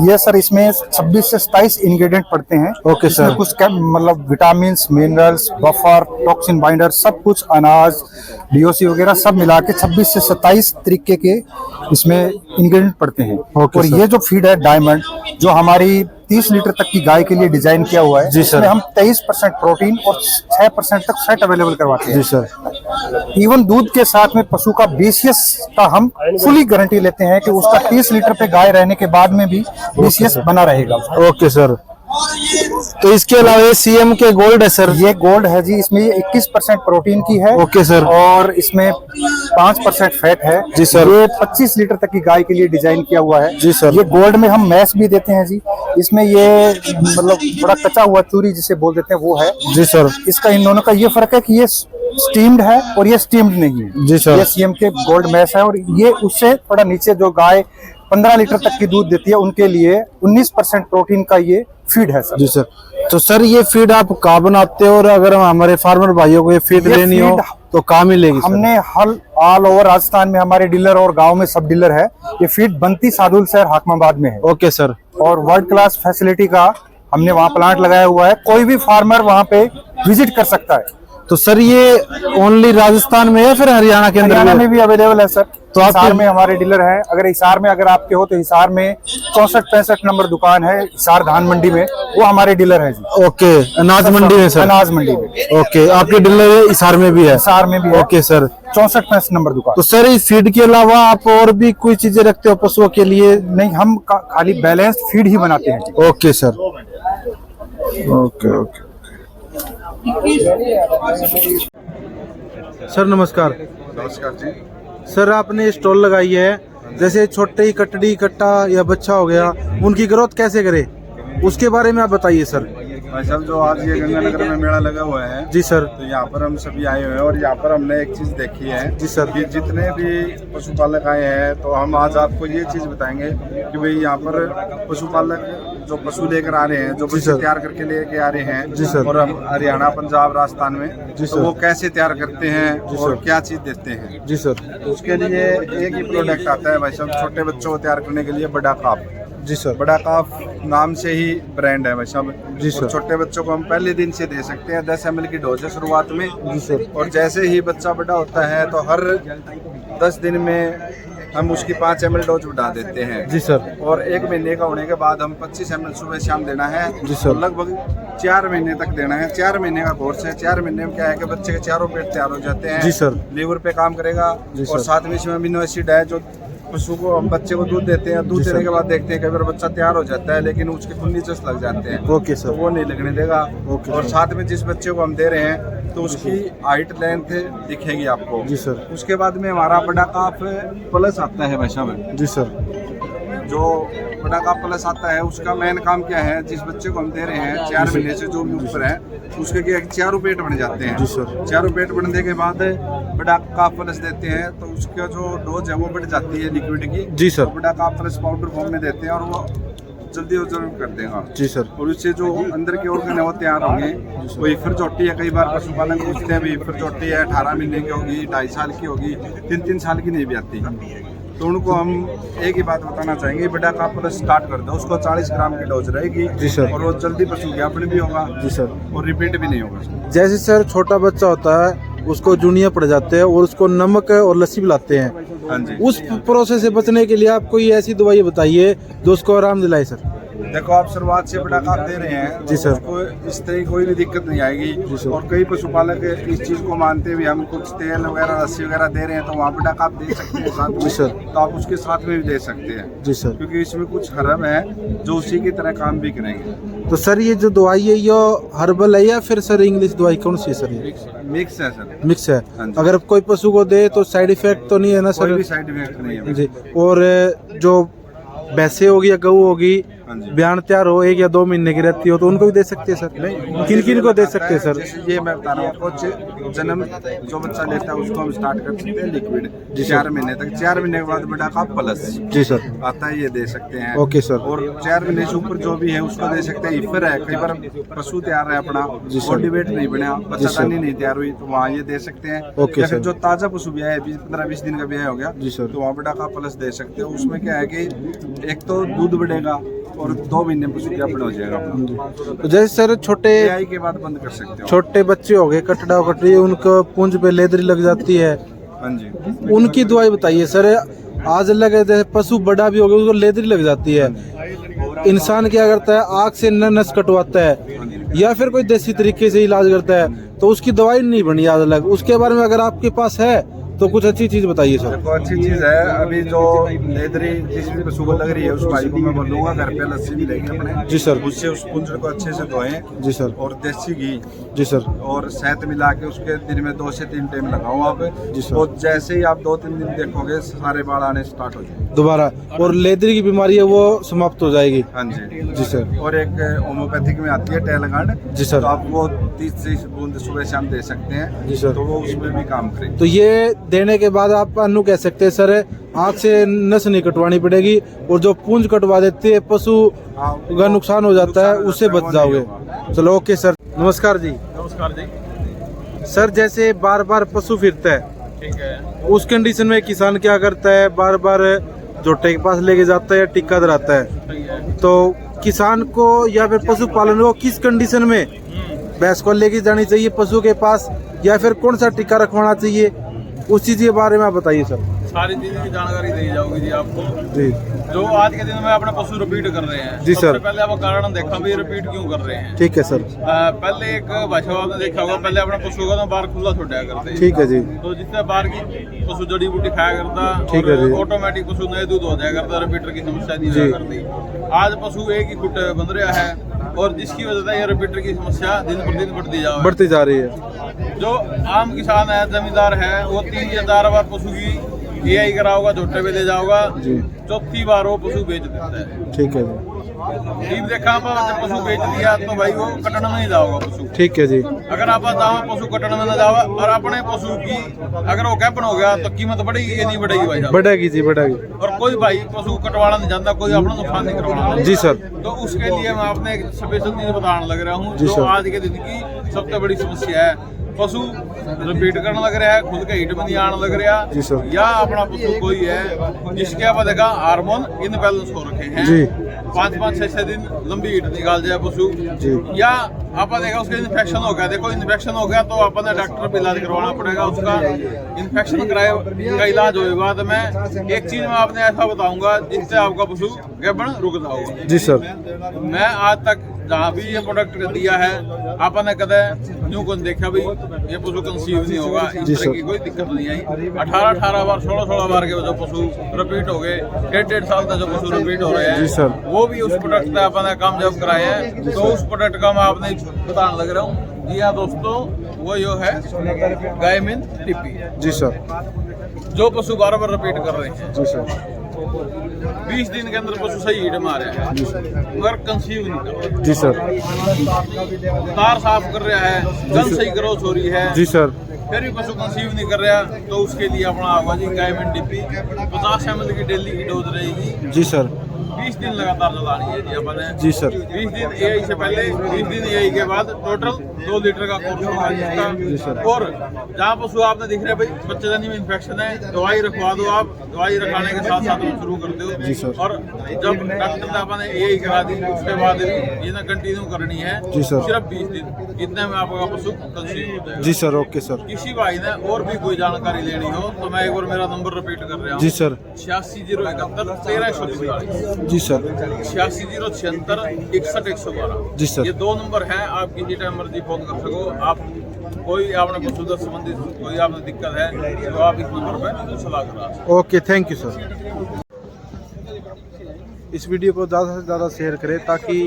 ये सर इसमें 26 से 27 इंग्रेडिएंट पड़ते हैं।
ओके
इसमें
सर।
कुछ मतलब vitamin, minerals, buffer, toxin binder, सब कुछ, अनाज, DOC वगैरह सब मिला के 26 से 27 तरीके के इसमें इंग्रेडिएंट पड़ते हैं।
ओके
और
सर।
ये जो फीड है डायमंड, जो हमारी 30 लीटर तक की गाय के लिए डिजाइन किया हुआ है,
जी सर।
इसमें हम 23% प्रोटीन और 6% तक फैट अवेलेबल करवाते हैं।
जी सर।
इवन दूध के साथ में पशु का BCS का हम फुली गारंटी लेते हैं कि उसका 30 लीटर पे गाय रहने के बाद में भी BCS बना रहेगा।
Okay sir. तो इसके अलावा ये CM के गोल्ड है सर?
ये गोल्ड है जी। इसमें ये 21% प्रोटीन की है।
Okay sir.
और इसमें 5% फैट है।
जी सर।
ये 25 लीटर तक की गाय के लिए डिजाइन किया हुआ है।
जी सर।
ये गोल्ड में हम मैश भी देते हैं जी। इसमें ये मतलब थोड़ा कच्चा हुआ चूरी जिसे बोल देते हैं वो है।
जी सर।
इसका इन दोनों का ये फर्क है कि ये स्टीम्ड है और ये स्टीम्ड नहीं है।
जी सर।
ये CM के गोल्ड मैश है। और ये उससे थोड़ा नीचे जो गाय 15 लीटर तक की दूध देती है उनके लिए 19% प्रोटीन का ये फीड है सर।
जी सर। तो सर ये फीड आप कहाँ बनाते हो और अगर हमारे फार्मर भाइयों को ये फीड
ये
लेनी हो तो कहाँ मिलेगी सर?
हमने ऑल ओवर राजस्थान में हमारे डीलर और गांव में सब डीलर है। ये फीड बनती सादुल शहर हाकमाबाद में है।
Okay sir.
और वर्ल्ड क्लास फैसिलिटी का हमने वहाँ प्लांट लगाया हुआ है। कोई भी फार्मर वहाँ पे विजिट कर सकता है।
तो सर ये ओनली राजस्थान में है फिर हरियाणा के अंदर
हरियाणा
भी?
में भी अवेलेबल है सर।
तो
हिसार में हमारे डीलर है। अगर हिसार में अगर आपके हो तो हिसार में 64-65 नंबर दुकान है हिसार धान मंडी में, वो हमारे डीलर है जी।
ओके, अनाज मंडी में सर?
अनाज मंडी में।
ओके, आपके डीलर हिसार में भी है?
हिसार में भी है।
Okay sir.
64-65 नंबर दुकान।
तो सर इस फीड के अलावा आप और भी कोई चीजें रखते हो पशुओं के लिए?
नहीं, हम खाली बैलेंस फीड ही बनाते हैं जी।
Okay sir. Okay okay. Sir नमस्कार।
नमस्कार जी।
सर आपने स्टॉल लगाई है, जैसे छोटे कटड़ी कट्टा या बच्चा हो गया, उनकी ग्रोथ कैसे करे उसके बारे में आप बताइए सर।
भाई साहब जो आज ये गंगानगर में मेला लगा हुआ है
जी सर,
तो यहाँ पर हम सभी आए हुए हैं और यहाँ पर हमने एक चीज देखी है
जी सर,
कि जितने भी पशुपालक आए हैं तो हम आज आपको ये चीज बताएंगे कि भाई यहाँ पर पशुपालक जो पशु लेकर आ रहे हैं, जो बच्चे तैयार करके लेके आ रहे हैं
जी सर।
और हम हरियाणा, पंजाब, राजस्थान में,
जी
तो
सर।
वो कैसे तैयार करते हैं
जी
और
सर।
क्या चीज देते हैं।
जी सर।
उसके लिए एक ही प्रोडक्ट आता है भाई साहब, छोटे बच्चों को तैयार करने के लिए बड़ा काफ।
जी सर।
बड़ा काफ नाम से ही ब्रांड है भाई साहब।
जी सर।
और छोटे बच्चों को हम पहले दिन से दे सकते हैं, 10 ml की डोज है शुरुआत में।
जी सर।
और जैसे ही बच्चा बड़ा होता है तो हर 10 दिन में हम उसकी 5 ml डोज बढ़ा देते हैं।
जी सर।
और 1 महीने का होने के बाद हम 25 ml सुबह शाम देना है।
जी सर।
और लगभग 4 महीने तक देना है। 4 महीने का कोर्स है। 4 महीने में क्या है कि बच्चे के चारों पेट तैयार हो जाते हैं।
जी सर।
लीवर पे काम करेगा।
जी
और
सर।
साथ में इसमें अमीनो एसिड है, जो पशु को, हम बच्चे को दूध देते हैं, दूध
जी
देने
सर।
के बाद देखते हैं कई बार बच्चा तैयार हो जाता है लेकिन उसके खूनी चस लग जाते हैं।
Okay sir.
तो वो नहीं लगने देगा।
ओके
और
सर।
साथ में जिस बच्चे को हम दे रहे हैं तो उसकी हाइट लेंथ दिखेगी आपको।
जी सर।
उसके बाद में हमारा बड़ा काफ प्लस आता है भाई साहब।
जी सर।
जो बड़ा काफ प्लस आता है उसका मेन काम क्या है, जिस बच्चे को हम दे रहे हैं 4 महीने से जो भी ऊपर है उसके क्या चारों पेट बन जाते हैं।
जी सर।
चारों पेट बनने के बाद बड़ा काफ प्लस देते हैं तो उसका जो डोज है वो बढ़ जाती है लिक्विड की।
जी सर।
तो बड़ा काफ प्लस पाउडर फॉर्म में देते हैं और वो जल्दी और जल्दी कर देगा।
जी सर।
और उससे जो अंदर के ऑर्गन है वो तैयार होंगे। कोई फिर चोटी है, कई बार पशुपालन पूछते हैं भी फिर चोटी है 18 महीने की होगी, 2.5 साल की होगी, 3 साल की नहीं भी आती। तो उनको हम एक ही बात बताना चाहेंगे, बड़ा काफ प्लस स्टार्ट कर दो, उसको 40 ग्राम की डोज रहेगी।
जी सर।
और वो जल्दी पशु ज्ञापन भी होगा।
जी सर।
और रिपीट भी नहीं होगा।
जैसे सर छोटा बच्चा होता है उसको जूनिया पड़ जाते हैं और उसको नमक और लस्सी पिलाते हैं,
हाँ जी।
उस प्रोसेस से बचने के लिए आप कोई ऐसी दवाई बताइए जो उसको आराम दिलाए सर।
देखो आप शुरुआत से बड़ा काफ दे रहे हैं
जी सर।
उसको इस तरह कोई भी दिक्कत नहीं आएगी।
जी सर।
और कई पशुपालक इस चीज को मानते भी, हम कुछ तेल वगैरह लस्सी वगैरह दे रहे हैं तो वहाँ बड़ा काफ दे सकते हैं साथ में।
जी सर।
तो आप उसके साथ में भी दे सकते हैं।
जी सर।
क्योंकि इसमें कुछ हर्ब है जो उसी की तरह काम भी करेंगे।
तो सर ये जो दवाई है ये हर्बल है या फिर सर इंग्लिश दवाई कौन सी है सर? ये
मिक्स है सर।
मिक्स है।
हाँ जी।
अगर कोई पशु को दे तो साइड इफेक्ट तो नहीं है ना
कोई
सर?
भी साइड इफेक्ट नहीं है।
जी। और जो भैंसे होगी या गऊ होगी,
हाँ जी।
बयान तैयार हो 1 या 2 महीने की रहती हो तो उनको भी दे सकते हैं सर?
नहीं,
किन किन को दे सकते हैं सर?
जैसे ये मैं बता रहा हूँ आपको, जन्म जो बच्चा लेता है उसको हम स्टार्ट कर सकते हैं लिक्विड
जी सर।
4 महीने तक। 4 महीने के बाद बड़ा काफ प्लस
जी सर।
आता है, ये दे सकते हैं।
Okay sir.
और 4 महीने से ऊपर जो भी है उसको दे सकते हैं। इफर है, कई बार पशु तैयार है अपना,
जी सर।
बॉडी वेट नहीं बना,
जी सर।
बच्चादानी नहीं तैयार हुई तो वहाँ ये दे सकते हैं।
ओके
या फिर
सर।
जो ताजा पशु भी है 15-20 दिन का भी हो गया
जी सर।
तो वहाँ बड़ा काफ प्लस दे सकते हो। उसमें क्या है कि एक तो दूध बढ़ेगा और 2 महीने पशु क्या बड़ा हो जाएगा अपना।
तो जैसे सर छोटे
AI के बाद बंद कर सकते हो।
छोटे बच्चे हो गए कटड़ा कटरी, उनको पूंछ पे लेदरी लग जाती है,
हाँ जी।
उनकी दवाई बताइए सर। आज लगे जैसे पशु बड़ा भी हो गया उसको लेदरी लग जाती है, इंसान क्या करता है आग से नस कटवाता है या फिर कोई देसी तरीके से इलाज करता है, तो उसकी दवाई नहीं बनी आज अलग। उसके बारे में अगर आपके पास है तो कुछ अच्छी चीज बताइए सर।
देखो अच्छी चीज है, अभी जो लेदरी जिस भी पशु को लग रही है उस भाई को मैं बोलूंगा घर पे लस्सी भी लेंगे अपने।
जी सर।
उससे उस पुंजर को अच्छे से धोएं।
जी सर।
और देसी घी
जी सर।
और शहद मिला के उसके दिन में 2 से 3 टाइम लगाओ आप।
जी सर।
और जैसे ही आप 2-3 दिन देखोगे सारे बाल आने स्टार्ट हो जाएंगे
दोबारा, और लेदरी की बीमारी है वो समाप्त हो जाएगी।
हाँ जी।
जी सर।
और एक होम्योपैथिक में आती है टेलगार्ड।
जी सर।
तो आप वो 30 बूंद सुबह शाम दे सकते हैं।
जी सर।
तो वो उसमें भी काम करेंगे।
तो ये देने के बाद आप अनु कह सकते हैं सर आँख से नस नहीं कटवानी पड़ेगी और जो पूंछ कटवा देती है पशु का नुकसान हो जाता है उससे बच जाओगे। चलो ओके सर। नमस्कार जी।
नमस्कार जी।
सर जैसे बार बार पशु फिरता है,
ठीक है।
उस कंडीशन में किसान क्या करता है, बार बार जोटे के पास लेके जाता है या टिक्का दराता है, तो किसान को या फिर पशुपालन को किस कंडीशन में भैंस को लेके जानी चाहिए पशु के पास, या फिर कौन सा टिक्का रखवाना चाहिए, उस चीज के बारे में आप बताइए सर।
सारी चीज़ों की जानकारी दी जाओगी जी आपको।
जी।
जो आज के दिन में अपने पशु रिपीट कर रहे हैं,
जी सर।
सबसे पहले आप कारण देखा भी रिपीट क्यों कर रहे हैं।
ठीक है सर।
पहले एक भाषा आपने देखा होगा, पहले अपने पशु को तो बाहर खुला छोड़ा करते।
ठीक है जी।
तो जिससे बाहर की पशु जड़ी बूटी खाया करता,
ठीक है जी।
ऑटोमेटिक पशु नए दूध हो जाया करता, रिपीटर की समस्या नहीं हुआ करती। आज पशु एक ही फुट बन रहा है और जिसकी वजह से ये रिपीटर की समस्या दिन पर दिन बढ़ती जा
रही है।
जो आम किसान है, जमींदार है, वो 3 या 4 बार पशु की AI करा होगा, झोटे पे ले जाओगा,
जी।
चौथी बार वो पशु बेच देता है।
ठीक है जी,
ठीक देखा आप, जब पशु बेच दिया तो भाई वो कटन में नहीं जाओगा पशु।
ठीक है जी,
अगर आप जाओ पशु कटन में न जावा, और अपने पशु की अगर वो कैपन हो गया तो कीमत बढ़ेगी या नहीं बढ़ेगी भाई साहब?
बढ़ेगी जी, बढ़ेगी।
और कोई भाई पशु कटवाना नहीं जानता, कोई अपना नुकसान नहीं करवाना।
जी सर।
तो उसके लिए मैं आपने एक स्पेशल चीज बताने लग रहा हूँ,
जी
जो
सर।
आज के दिन की सबसे बड़ी समस्या है। पशु रिपीट करने लग रहा है, खुद के हिट में नहीं आने लग रहा,
जी सर।
या अपना पशु कोई है जिसके आप देखा हार्मोन इनबैलेंस हो रखे हैं,
जी।
5-5, 6-6 दिन लंबी हिट निकाल जाए पशु,
जी।
या आप देखा उसका इन्फेक्शन हो गया। देखो इन्फेक्शन हो गया तो अपने डॉक्टर पे इलाज करवाना पड़ेगा उसका। इन्फेक्शन कराए का इलाज होने बाद में एक चीज मैं आपने ऐसा बताऊंगा जिससे आपका पशु गैबन रुक जाओगा।
जी सर।
मैं आज तक जहाँ भी ये प्रोडक्ट दिया है आपने कदे न्यू को देखा भी ये पशु कंसीव नहीं होगा, इस
जी
तरह
सर।
की कोई दिक्कत नहीं आई। 18 बार 16 बार के जो पशु रिपीट हो गए, 1.5 साल तक जो पशु रिपीट हो रहे हैं,
जी सर।
वो भी उस प्रोडक्ट से आपने कामयाब कराए हैं। तो उस प्रोडक्ट का मैं आपने बताने लग रहा हूँ। जी हाँ दोस्तों, वो जो है गायमिन टिपी,
जी सर।
जो पशु बार रिपीट कर रहे हैं।
जी सर।
20 दिन के अंदर पशु सही हीट मारे हैं, मगर कंसीव नहीं कर रहे।
जी सर।
तार साफ कर रहा है, गन सही ग्रोथ हो रही है,
जी सर।
फिर भी पशु कंसीव नहीं कर रहा, तो उसके लिए अपना होगा जी गायमिन टिपी 50 ml की डेली की डोज रहेगी।
जी सर।
20 दिन लगातार चलानी है जी अपने।
जी सर।
20 दिन AI से पहले, 20 दिन AI के बाद टोटल 2 लीटर का कोर्स होगा
जी
जिसका।
सर।
और जहाँ पशु आपने दिख रहे भाई बच्चेदानी में इन्फेक्शन है, दवाई रखवा दो आप, दवाई रखाने के साथ साथ शुरू कर दो।
जी सर।
और जब डॉक्टर ने आपने AI करा दी उसके बाद भी ये ना कंटिन्यू करनी है।
जी सर।
सिर्फ 20 दिन, इतने में आपका पशु कंसीव हो जाएगा।
जी सर। Okay sir.
किसी भाई ने और भी कोई जानकारी लेनी हो तो मैं एक बार मेरा नंबर रिपीट कर रहा हूँ।
जी सर।
860171 1344।
जी सर।
8606 61 112।
जी सर।
ये 2 नंबर हैं, आप किसी टाइम मर्जी फोन कर सको। आप कोई आपने पशु से संबंधित कोई आपने दिक्कत है तो आप इस नंबर पर सलाह करा सकते हैं।
Okay, thank you sir. इस वीडियो को ज़्यादा से ज़्यादा शेयर करें ताकि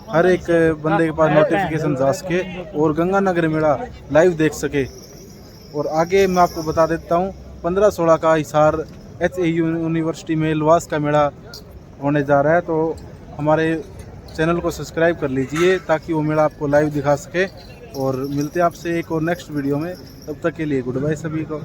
हर एक बंदे के पास नोटिफिकेशन जा सके और गंगानगर मेला लाइव देख सके। और आगे मैं आपको बता देता हूँ 15-16 का हिसार HAU यूनिवर्सिटी में लवास का मेला होने जा रहा है, तो हमारे चैनल को सब्सक्राइब कर लीजिए ताकि वो मेला आपको लाइव दिखा सके। और मिलते हैं आपसे एक और नेक्स्ट वीडियो में, तब तक के लिए गुड बाय सभी को।